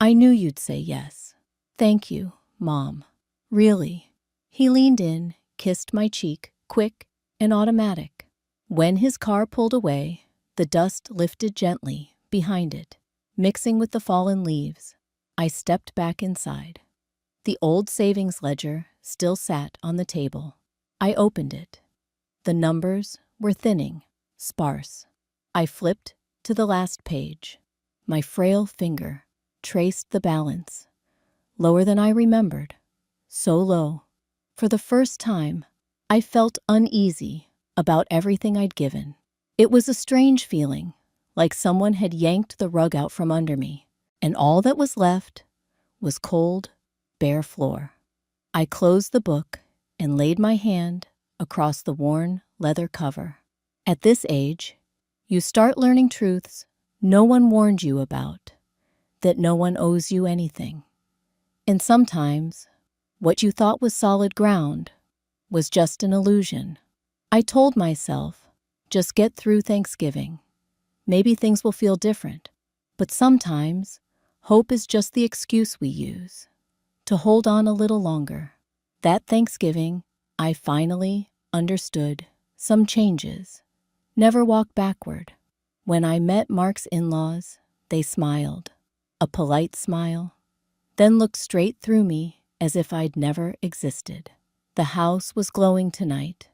I knew you'd say yes. Thank you, Mom. Really. He leaned in, kissed my cheek, quick and automatic. When his car pulled away, the dust lifted gently behind it, mixing with the fallen leaves. I stepped back inside. The old savings ledger still sat on the table. I opened it. The numbers were thinning, sparse. I flipped to the last page. My frail finger traced the balance. Lower than I remembered. So low. For the first time, I felt uneasy about everything I'd given. It was a strange feeling, like someone had yanked the rug out from under me, and all that was left was cold, bare floor. I closed the book and laid my hand across the worn leather cover. At this age, you start learning truths no one warned you about, that no one owes you anything. And sometimes, what you thought was solid ground was just an illusion. I told myself, just get through Thanksgiving. Maybe things will feel different. But sometimes, hope is just the excuse we use to hold on a little longer. That Thanksgiving, I finally understood some changes. Never walk backward. When I met Mark's in-laws, they smiled, a polite smile, then looked straight through me as if I'd never existed. The house was glowing tonight,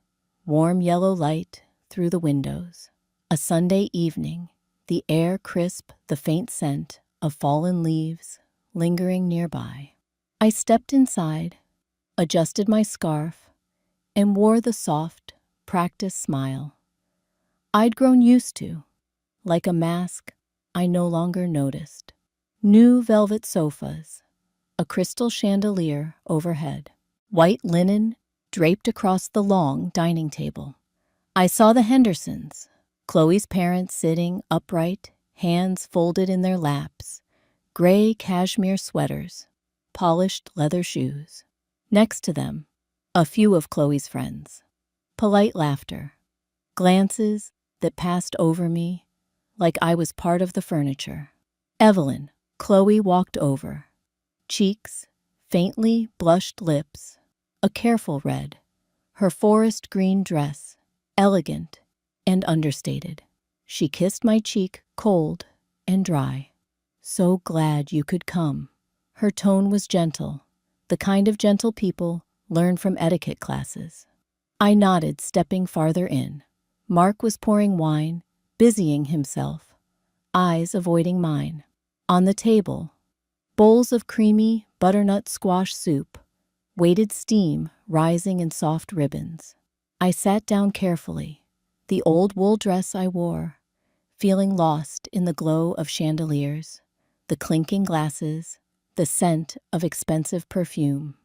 warm yellow light through the windows. A Sunday evening, the air crisp, the faint scent of fallen leaves lingering nearby. I stepped inside, adjusted my scarf, and wore the soft, practiced smile I'd grown used to, like a mask I no longer noticed. New velvet sofas, a crystal chandelier overhead, white linen draped across the long dining table. I saw the Hendersons, Chloe's parents sitting upright, hands folded in their laps, gray cashmere sweaters, polished leather shoes. Next to them, a few of Chloe's friends. Polite laughter, glances that passed over me like I was part of the furniture. Evelyn, Chloe walked over. Cheeks, faintly blushed lips, a careful red. Her forest green dress, elegant and understated. She kissed my cheek, cold and dry. So glad you could come. Her tone was gentle, the kind of gentle people learn from etiquette classes. I nodded, stepping farther in. Mark was pouring wine, busying himself, eyes avoiding mine. On the table, bowls of creamy butternut squash soup, weighted steam rising in soft ribbons. I sat down carefully, the old wool dress I wore, feeling lost in the glow of chandeliers, the clinking glasses, the scent of expensive perfume.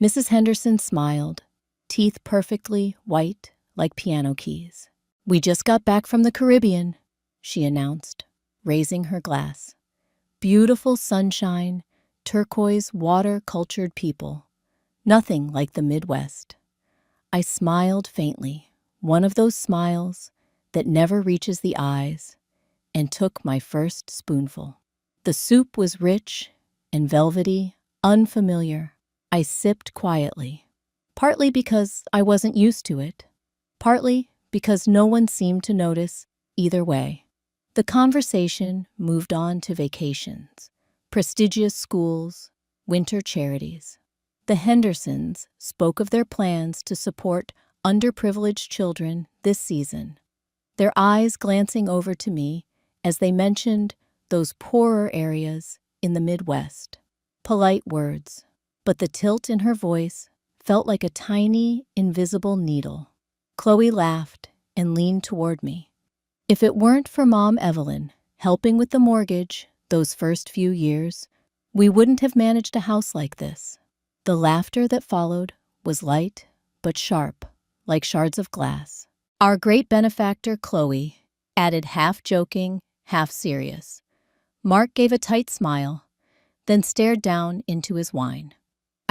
Mrs. Henderson smiled, teeth perfectly white like piano keys. "We just got back from the Caribbean," she announced, raising her glass. Beautiful sunshine, turquoise water-cultured people. Nothing like the Midwest. I smiled faintly, one of those smiles that never reaches the eyes, and took my first spoonful. The soup was rich and velvety, unfamiliar. I sipped quietly, partly because I wasn't used to it, partly because no one seemed to notice either way. The conversation moved on to vacations, prestigious schools, winter charities. The Hendersons spoke of their plans to support underprivileged children this season, their eyes glancing over to me as they mentioned those poorer areas in the Midwest. Polite words, but the tilt in her voice felt like a tiny, invisible needle. Chloe laughed and leaned toward me. "If it weren't for Mom Evelyn helping with the mortgage those first few years, we wouldn't have managed a house like this." The laughter that followed was light but sharp, like shards of glass. "Our great benefactor, Chloe," added, half joking, half serious. Mark gave a tight smile, then stared down into his wine.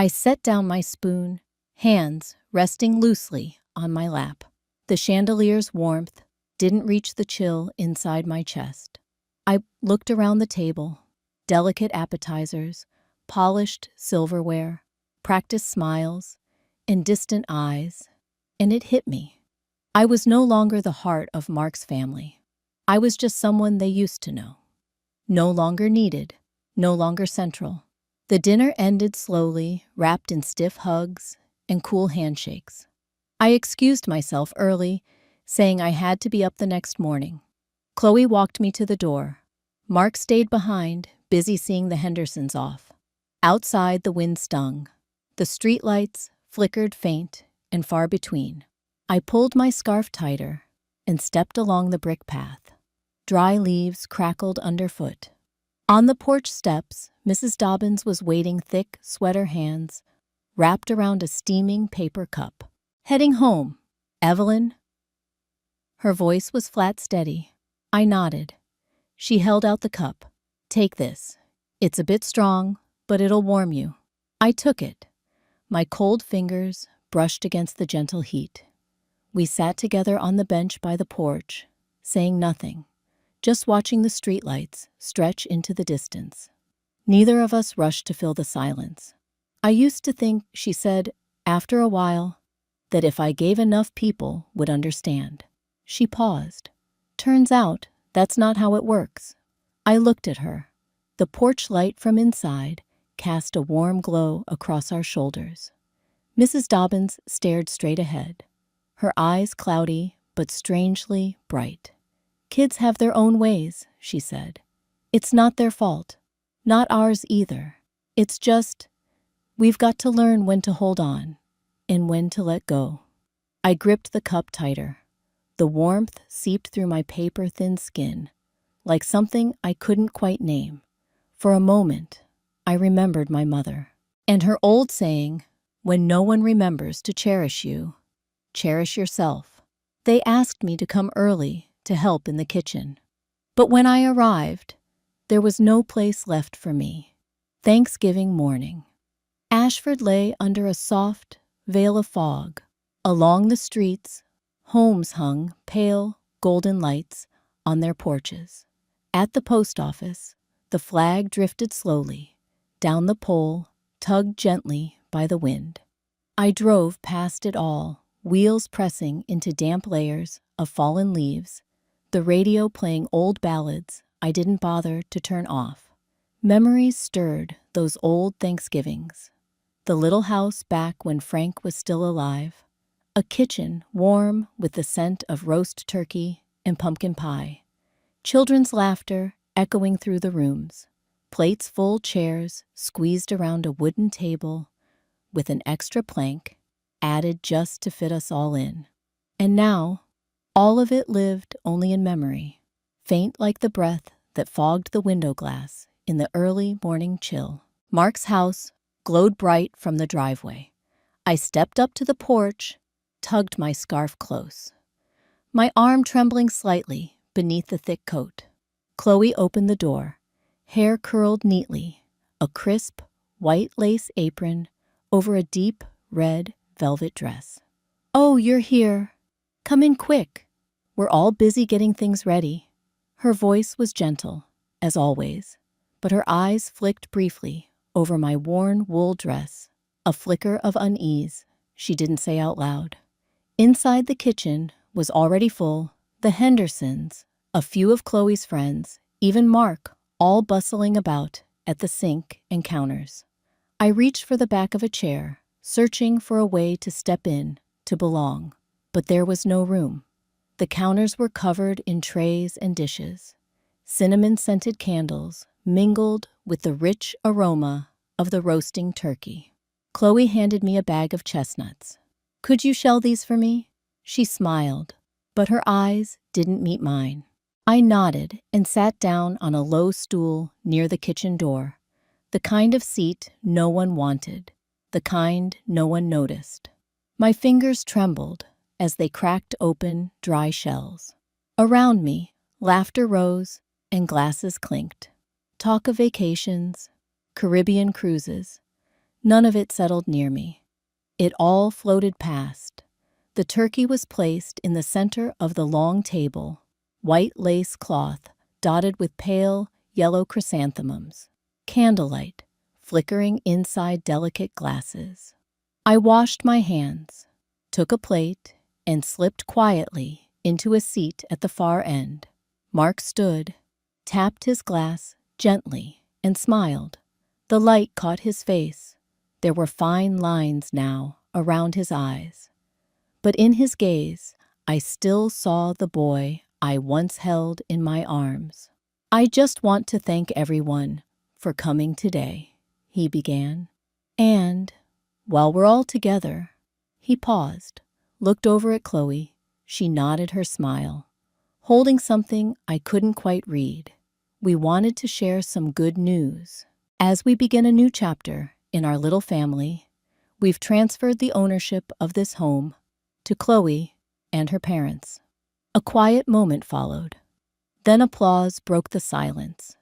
I set down my spoon, hands resting loosely on my lap. The chandelier's warmth didn't reach the chill inside my chest. I looked around the table, delicate appetizers, polished silverware, practiced smiles, and distant eyes, and it hit me. I was no longer the heart of Mark's family. I was just someone they used to know. No longer needed, no longer central. The dinner ended slowly, wrapped in stiff hugs and cool handshakes. I excused myself early, saying I had to be up the next morning. Chloe walked me to the door. Mark stayed behind, busy seeing the Hendersons off. Outside, the wind stung. The streetlights flickered faint and far between. I pulled my scarf tighter and stepped along the brick path. Dry leaves crackled underfoot. On the porch steps, Mrs. Dobbins was waiting, thick sweater hands wrapped around a steaming paper cup. "Heading home, Evelyn?" Her voice was flat, steady. I nodded. She held out the cup. "Take this. It's a bit strong, but it'll warm you." I took it. My cold fingers brushed against the gentle heat. We sat together on the bench by the porch, saying nothing, just watching the streetlights stretch into the distance. Neither of us rushed to fill the silence. "I used to think," she said, "after a while, that if I gave enough people would understand. She paused. Turns out, that's not how it works. I looked at her. The porch light from inside cast a warm glow across our shoulders. Mrs. Dobbins stared straight ahead, her eyes cloudy but strangely bright. Kids have their own ways, she said. It's not their fault. Not ours either. It's just, we've got to learn when to hold on and when to let go. I gripped the cup tighter. The warmth seeped through my paper-thin skin, like something I couldn't quite name. For a moment, I remembered my mother and her old saying, when no one remembers to cherish you, cherish yourself. They asked me to come early to help in the kitchen. But when I arrived, there was no place left for me. Thanksgiving morning. Ashford lay under a soft veil of fog. Along the streets, homes hung pale, golden lights on their porches. At the post office, the flag drifted slowly down the pole, tugged gently by the wind. I drove past it all, wheels pressing into damp layers of fallen leaves, the radio playing old ballads I didn't bother to turn off. Memories stirred those old Thanksgivings. The little house back when Frank was still alive. A kitchen warm with the scent of roast turkey and pumpkin pie. Children's laughter echoing through the rooms. Plates full, chairs squeezed around a wooden table with an extra plank added just to fit us all in. And now, all of it lived only in memory, faint like the breath that fogged the window glass in the early morning chill. Mark's house glowed bright from the driveway. I stepped up to the porch, tugged my scarf close, my arm trembling slightly beneath the thick coat. Chloe opened the door, hair curled neatly, a crisp, white lace apron over a deep red velvet dress. "Oh, you're here. Come in quick. We're all busy getting things ready." Her voice was gentle, as always, but her eyes flicked briefly over my worn wool dress, a flicker of unease she didn't say out loud. Inside the kitchen was already full, the Hendersons, a few of Chloe's friends, even Mark, all bustling about at the sink and counters. I reached for the back of a chair, searching for a way to step in, to belong. But there was no room. The counters were covered in trays and dishes. Cinnamon-scented candles mingled with the rich aroma of the roasting turkey. Chloe handed me a bag of chestnuts. "Could you shell these for me?" She smiled, but her eyes didn't meet mine. I nodded and sat down on a low stool near the kitchen door. The kind of seat no one wanted, the kind no one noticed. My fingers trembled as they cracked open dry shells. Around me, laughter rose and glasses clinked. Talk of vacations, Caribbean cruises, none of it settled near me. It all floated past. The turkey was placed in the center of the long table, white lace cloth dotted with pale yellow chrysanthemums. Candlelight flickering inside delicate glasses. I washed my hands, took a plate, and slipped quietly into a seat at the far end. Mark stood, tapped his glass gently, and smiled. The light caught his face. There were fine lines now around his eyes. But in his gaze, I still saw the boy I once held in my arms. "I just want to thank everyone for coming today," he began. "And, while we're all together," he paused, looked over at Chloe. She nodded her smile, holding something I couldn't quite read. "We wanted to share some good news. As we begin a new chapter in our little family, we've transferred the ownership of this home to Chloe and her parents." A quiet moment followed. Then applause broke the silence.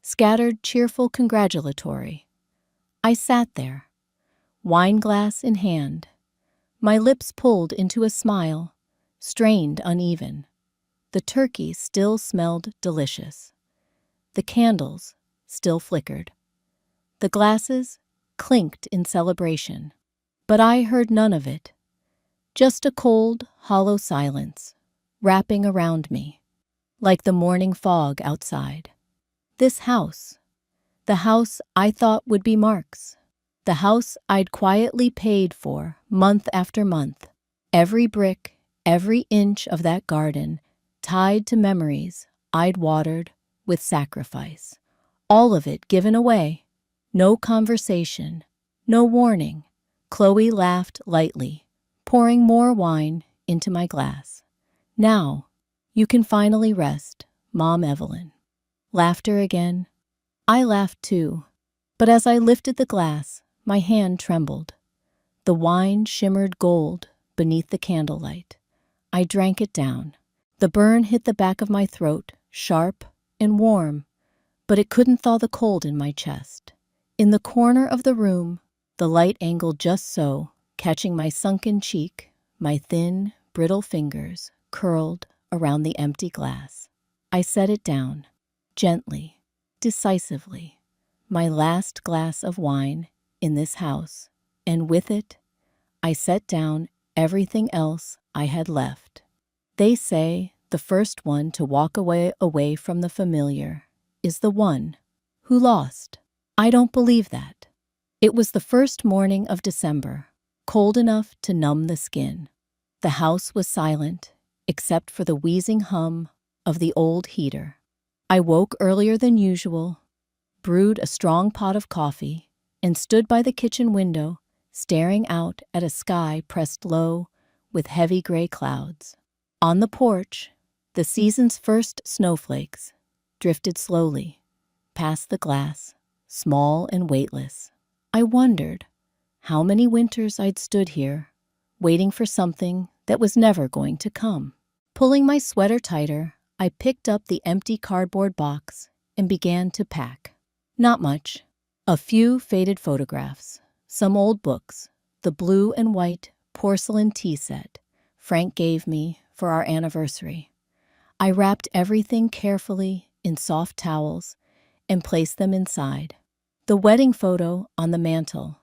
Scattered, cheerful, congratulatory. I sat there, wine glass in hand, my lips pulled into a smile, strained uneven. The turkey still smelled delicious. The candles still flickered. The glasses clinked in celebration. But I heard none of it. Just a cold, hollow silence, wrapping around me, like the morning fog outside. This house, the house I thought would be Mark's, the house I'd quietly paid for month after month, every brick, every inch of that garden tied to memories I'd watered with sacrifice. All of it given away. No conversation, no warning. Chloe laughed lightly, pouring more wine into my glass. Now, you can finally rest, Mom Evelyn. Laughter again. I laughed too, but as I lifted the glass, my hand trembled. The wine shimmered gold beneath the candlelight. I drank it down. The burn hit the back of my throat, sharp and warm, but it couldn't thaw the cold in my chest. In the corner of the room, the light angled just so, catching my sunken cheek, my thin, brittle fingers curled around the empty glass. I set it down, gently, decisively, my last glass of wine in this house, and with it, I set down everything else I had left. They say the first one to walk away from the familiar is the one who lost. I don't believe that. It was the first morning of December, cold enough to numb the skin. The house was silent, except for the wheezing hum of the old heater. I woke earlier than usual, brewed a strong pot of coffee, and stood by the kitchen window, staring out at a sky pressed low with heavy gray clouds. On the porch, the season's first snowflakes drifted slowly past the glass, small and weightless. I wondered how many winters I'd stood here, waiting for something that was never going to come. Pulling my sweater tighter, I picked up the empty cardboard box and began to pack. Not much. A few faded photographs, some old books, the blue and white porcelain tea set Frank gave me for our anniversary. I wrapped everything carefully in soft towels and placed them inside. The wedding photo on the mantel,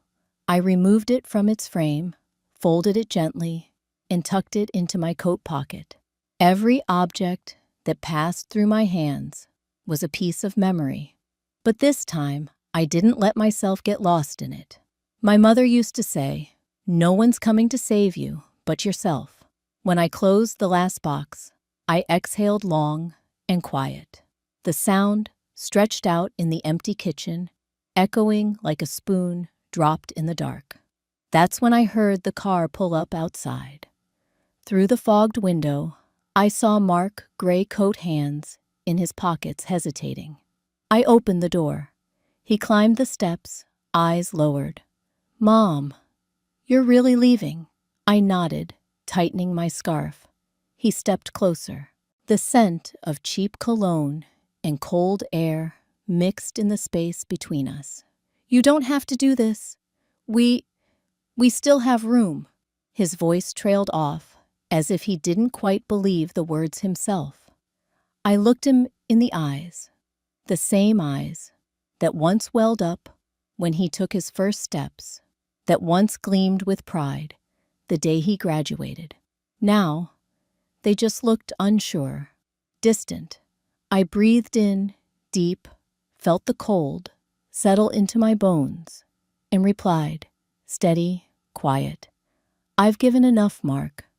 I removed it from its frame, folded it gently, and tucked it into my coat pocket. Every object that passed through my hands was a piece of memory, but this time I didn't let myself get lost in it. My mother used to say, "No one's coming to save you but yourself." When I closed the last box, I exhaled long and quiet. The sound stretched out in the empty kitchen, echoing like a spoon dropped in the dark. That's when I heard the car pull up outside. Through the fogged window, I saw Mark gray coat hands in his pockets hesitating. I opened the door. He climbed the steps, eyes lowered. "Mom, you're really leaving?" I nodded, tightening my scarf. He stepped closer. The scent of cheap cologne and cold air mixed in the space between us. "You don't have to do this. We still have room." His voice trailed off, as if he didn't quite believe the words himself. I looked him in the eyes, the same eyes that once welled up when he took his first steps, that once gleamed with pride the day he graduated. Now, they just looked unsure, distant. I breathed in, deep, felt the cold settle into my bones, and replied, steady, quiet, "I've given enough, Mark.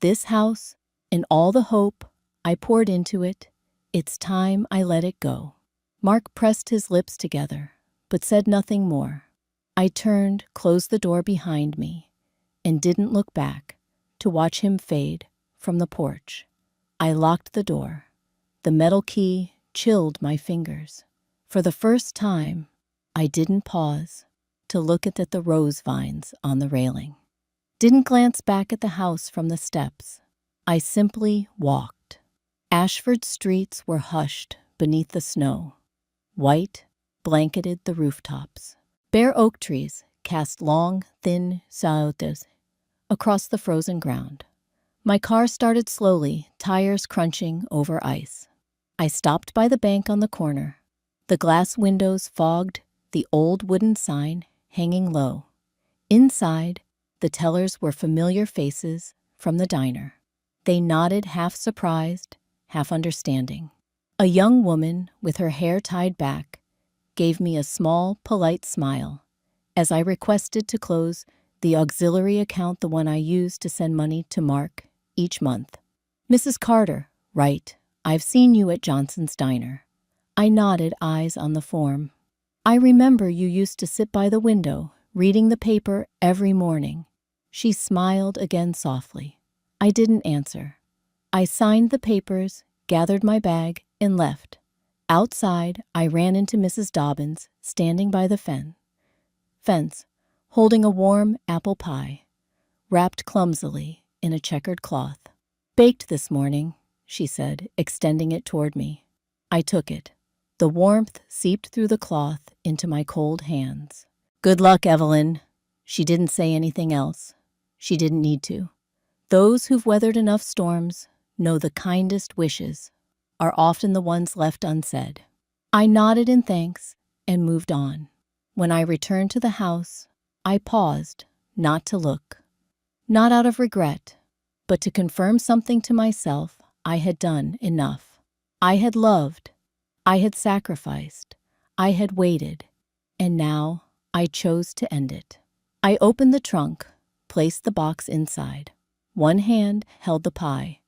This house and all the hope I poured into it, it's time I let it go." Mark pressed his lips together, but said nothing more. I turned, closed the door behind me, and didn't look back to watch him fade from the porch. I locked the door. The metal key chilled my fingers. For the first time, I didn't pause to look at the rose vines on the railing. Didn't glance back at the house from the steps. I simply walked. Ashford's streets were hushed beneath the snow. White blanketed the rooftops. Bare oak trees cast long, thin shadows across the frozen ground. My car started slowly, tires crunching over ice. I stopped by the bank on the corner. The glass windows fogged the old wooden sign hanging low. Inside, The tellers were familiar faces from the diner. They nodded, half surprised, half understanding. A young woman with her hair tied back gave me a small, polite smile as I requested to close the auxiliary account, the one I used to send money to Mark each month. "Mrs. Carter, right. I've seen you at Johnson's Diner." I nodded, eyes on the form. "I remember you used to sit by the window, reading the paper every morning." She smiled again softly. I didn't answer. I signed the papers, gathered my bag, and left. Outside, I ran into Mrs. Dobbins, standing by the fence, holding a warm apple pie, wrapped clumsily in a checkered cloth. "Baked this morning," she said, extending it toward me. I took it. The warmth seeped through the cloth into my cold hands. "Good luck, Evelyn." She didn't say anything else. She didn't need to. Those who've weathered enough storms know the kindest wishes are often the ones left unsaid. I nodded in thanks and moved on. When I returned to the house, I paused, not to look. Not out of regret, but to confirm something to myself. I had done enough. I had loved. I had sacrificed. I had waited. And now I chose to end it. I opened the trunk, placed the box inside. One hand held the pie.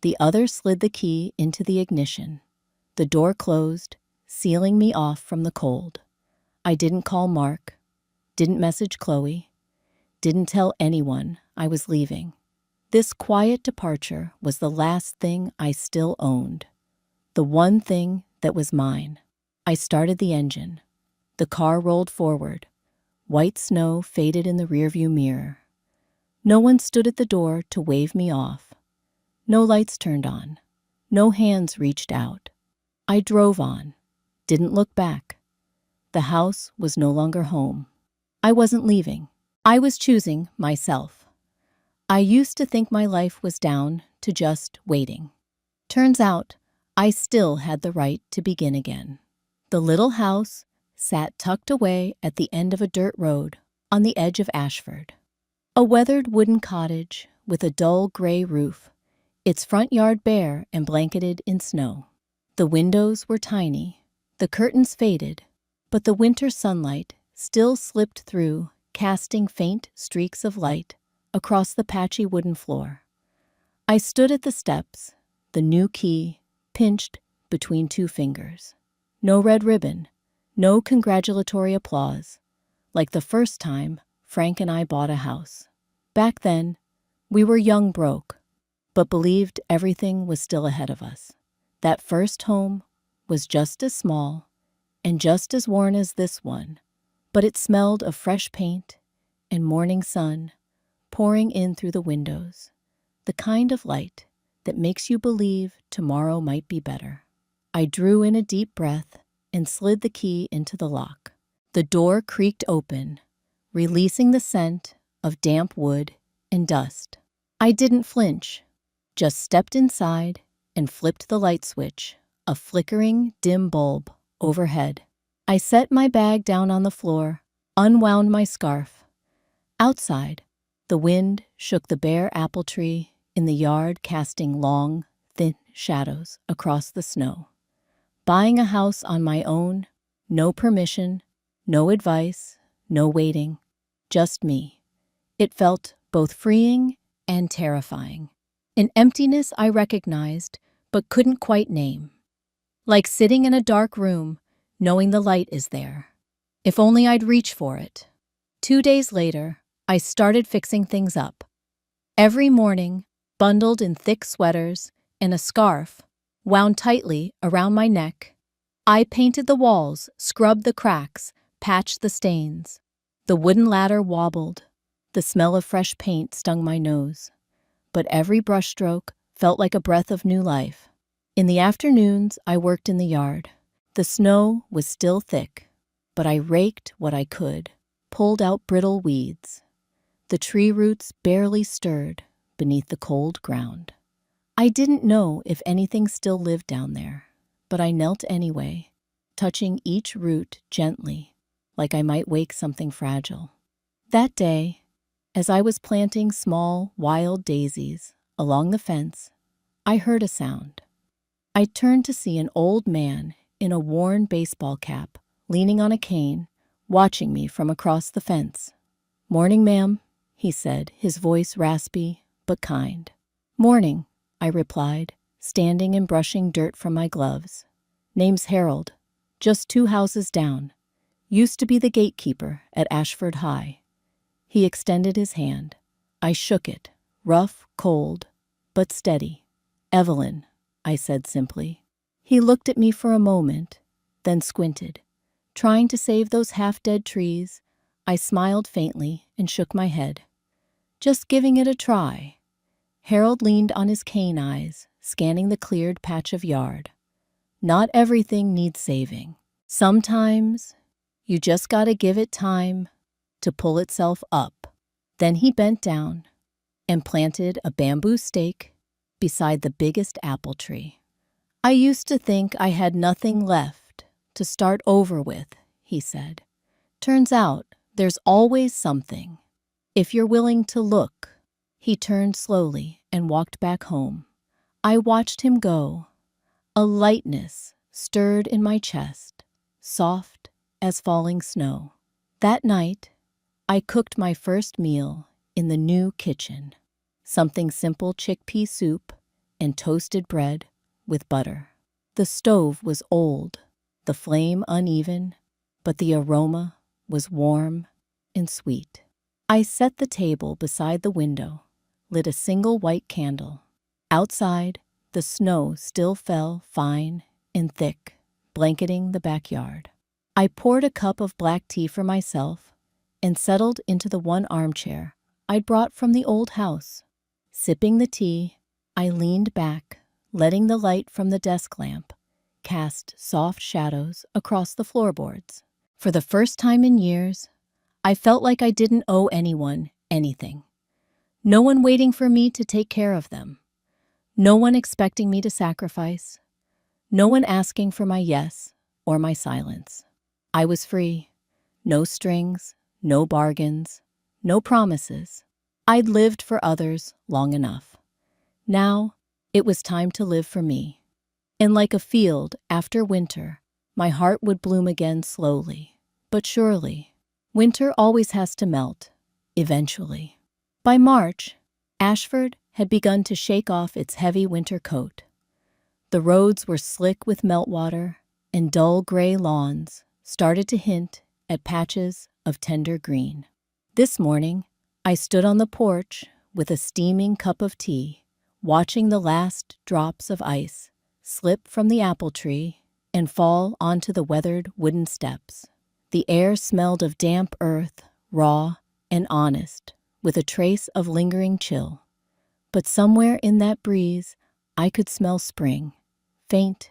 The other slid the key into the ignition. The door closed, sealing me off from the cold. I didn't call Mark, didn't message Chloe, didn't tell anyone I was leaving. This quiet departure was the last thing I still owned, the one thing that was mine. I started the engine. The car rolled forward. White snow faded in the rearview mirror. No one stood at the door to wave me off. No lights turned on. No hands reached out. I drove on, didn't look back. The house was no longer home. I wasn't leaving. I was choosing myself. I used to think my life was down to just waiting. Turns out, I still had the right to begin again. The little house sat tucked away at the end of a dirt road on the edge of Ashford. A weathered wooden cottage with a dull gray roof, its front yard bare and blanketed in snow. The windows were tiny, the curtains faded, but the winter sunlight still slipped through, casting faint streaks of light across the patchy wooden floor. I stood at the steps, the new key pinched between two fingers. No red ribbon, no congratulatory applause, like the first time Frank and I bought a house. Back then, we were young broke, but believed everything was still ahead of us. That first home was just as small and just as worn as this one, but it smelled of fresh paint and morning sun pouring in through the windows, the kind of light that makes you believe tomorrow might be better. I drew in a deep breath and slid the key into the lock. The door creaked open, releasing the scent of damp wood and dust. I didn't flinch, just stepped inside and flipped the light switch, a flickering, dim bulb overhead. I set my bag down on the floor, unwound my scarf. Outside, the wind shook the bare apple tree in the yard, casting long, thin shadows across the snow. Buying a house on my own, no permission, no advice, no waiting, just me. It felt both freeing and terrifying. An emptiness I recognized but couldn't quite name. Like sitting in a dark room, knowing the light is there. If only I'd reach for it. 2 days later, I started fixing things up. Every morning, bundled in thick sweaters and a scarf wound tightly around my neck, I painted the walls, scrubbed the cracks, patched the stains. The wooden ladder wobbled. The smell of fresh paint stung my nose. But every brushstroke felt like a breath of new life. In the afternoons, I worked in the yard. The snow was still thick, but I raked what I could, pulled out brittle weeds. The tree roots barely stirred beneath the cold ground. I didn't know if anything still lived down there, but I knelt anyway, touching each root gently, like I might wake something fragile. That day, As I was planting small, wild daisies along the fence, I heard a sound. I turned to see an old man in a worn baseball cap, leaning on a cane, watching me from across the fence. "Morning, ma'am," he said, his voice raspy but kind. "Morning," I replied, standing and brushing dirt from my gloves. "Name's Harold. Just 2 houses down. Used to be the gatekeeper at Ashford High." He extended his hand. I shook it, rough, cold, but steady. "Evelyn," I said simply. He looked at me for a moment, then squinted. Trying to save those half-dead trees, I smiled faintly and shook my head. "Just giving it a try." Harold leaned on his cane eyes, scanning the cleared patch of yard. "Not everything needs saving. Sometimes you just gotta give it time to pull itself up." Then he bent down and planted a bamboo stake beside the biggest apple tree. "I used to think I had nothing left to start over with," he said. "Turns out there's always something, if you're willing to look." He turned slowly and walked back home. I watched him go. A lightness stirred in my chest, soft as falling snow. That night, I cooked my first meal in the new kitchen. Something simple: chickpea soup and toasted bread with butter. The stove was old, the flame uneven, but the aroma was warm and sweet. I set the table beside the window, lit a single white candle. Outside, the snow still fell fine and thick, blanketing the backyard. I poured a cup of black tea for myself and settled into the one armchair I'd brought from the old house. Sipping the tea, I leaned back, letting the light from the desk lamp cast soft shadows across the floorboards. For the first time in years, I felt like I didn't owe anyone anything. No one waiting for me to take care of them. No one expecting me to sacrifice. No one asking for my yes or my silence. I was free. No strings, no bargains, no promises. I'd lived for others long enough. Now, it was time to live for me. And like a field after winter, my heart would bloom again slowly, but surely. Winter always has to melt, eventually. By March, Ashford had begun to shake off its heavy winter coat. The roads were slick with meltwater, and dull gray lawns started to hint at patches of tender green. This morning, I stood on the porch with a steaming cup of tea, watching the last drops of ice slip from the apple tree and fall onto the weathered wooden steps. The air smelled of damp earth, raw and honest, with a trace of lingering chill. But somewhere in that breeze, I could smell spring, faint,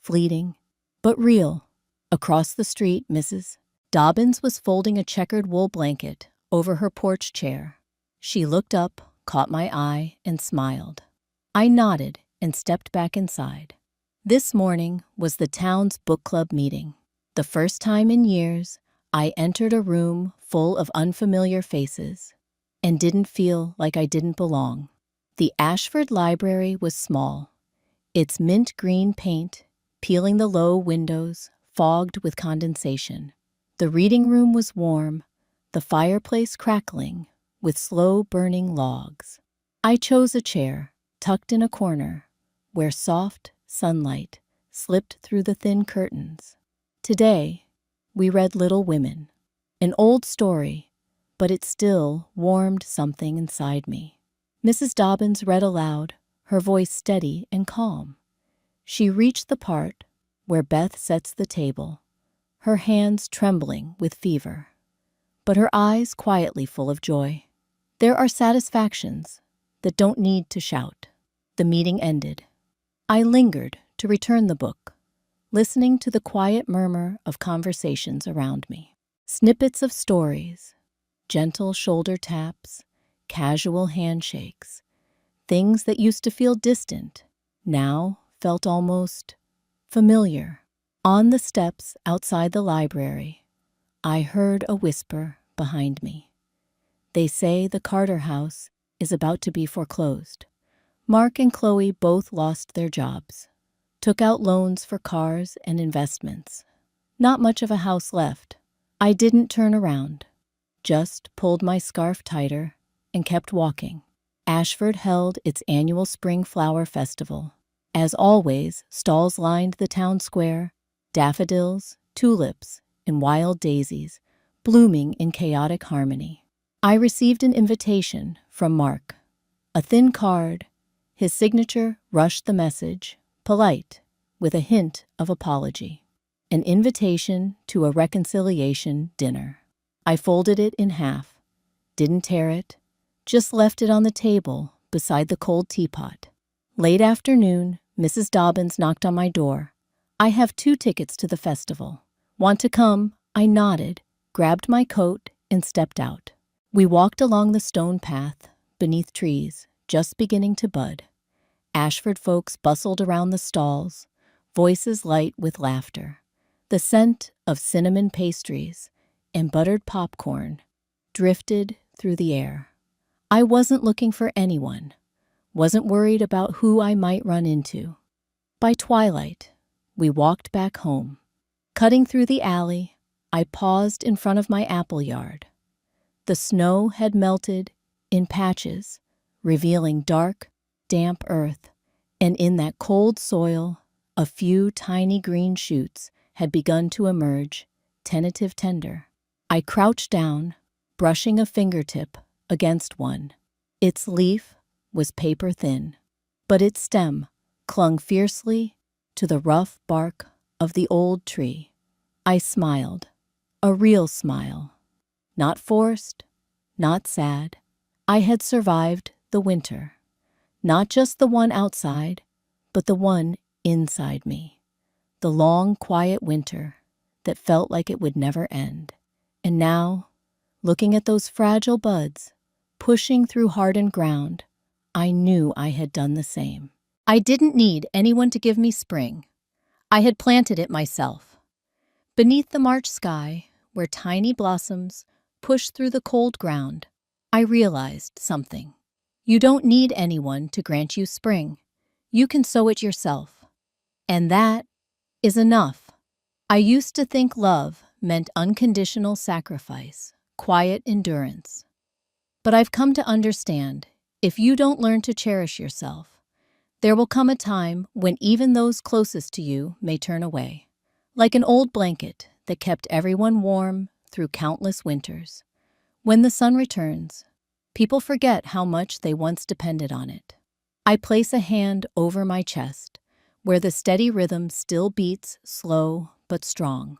fleeting, but real. Across the street, Mrs. Dobbins was folding a checkered wool blanket over her porch chair. She looked up, caught my eye, and smiled. I nodded and stepped back inside. This morning was the town's book club meeting. The first time in years, I entered a room full of unfamiliar faces and didn't feel like I didn't belong. The Ashford Library was small, its mint green paint peeling the low windows, fogged with condensation. The reading room was warm, the fireplace crackling with slow-burning logs. I chose a chair, tucked in a corner, where soft sunlight slipped through the thin curtains. Today, we read Little Women, an old story, but it still warmed something inside me. Mrs. Dobbins read aloud, her voice steady and calm. She reached the part where Beth sets the table, her hands trembling with fever, but her eyes quietly full of joy. There are satisfactions that don't need to shout. The meeting ended. I lingered to return the book, listening to the quiet murmur of conversations around me. Snippets of stories, gentle shoulder taps, casual handshakes, things that used to feel distant, now felt almost familiar. On the steps outside the library, I heard a whisper behind me. They say the Carter house is about to be foreclosed. Mark and Chloe both lost their jobs, took out loans for cars and investments. Not much of a house left. I didn't turn around, just pulled my scarf tighter and kept walking. Ashford held its annual Spring Flower Festival. As always, stalls lined the town square, daffodils, tulips, and wild daisies, blooming in chaotic harmony. I received an invitation from Mark. A thin card. His signature rushed the message, polite, with a hint of apology. An invitation to a reconciliation dinner. I folded it in half, didn't tear it, just left it on the table beside the cold teapot. Late afternoon, Mrs. Dobbins knocked on my door. I have 2 tickets to the festival. Want to come? I nodded, grabbed my coat, and stepped out. We walked along the stone path, beneath trees, just beginning to bud. Ashford folks bustled around the stalls, voices light with laughter. The scent of cinnamon pastries and buttered popcorn drifted through the air. I wasn't looking for anyone, wasn't worried about who I might run into. By twilight, we walked back home. Cutting through the alley, I paused in front of my apple yard. The snow had melted in patches, revealing dark, damp earth, and in that cold soil, a few tiny green shoots had begun to emerge, tentative tender. I crouched down, brushing a fingertip against one. Its leaf was paper thin, but its stem clung fiercely to the rough bark of the old tree. I smiled, a real smile. Not forced, not sad. I had survived the winter. Not just the one outside, but the one inside me. The long, quiet winter that felt like it would never end. And now, looking at those fragile buds, pushing through hardened ground, I knew I had done the same. I didn't need anyone to give me spring. I had planted it myself. Beneath the March sky, where tiny blossoms pushed through the cold ground, I realized something. You don't need anyone to grant you spring. You can sow it yourself. And that is enough. I used to think love meant unconditional sacrifice, quiet endurance. But I've come to understand, if you don't learn to cherish yourself, there will come a time when even those closest to you may turn away, like an old blanket that kept everyone warm through countless winters. When the sun returns, people forget how much they once depended on it. I place a hand over my chest, where the steady rhythm still beats slow but strong,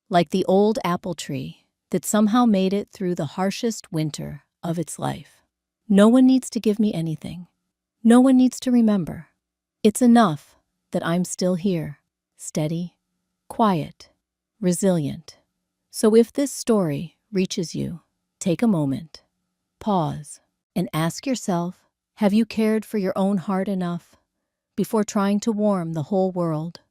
like the old apple tree that somehow made it through the harshest winter of its life. No one needs to give me anything. No one needs to remember. It's enough that I'm still here, steady, quiet, resilient. So if this story reaches you, take a moment, pause, and ask yourself, have you cared for your own heart enough before trying to warm the whole world?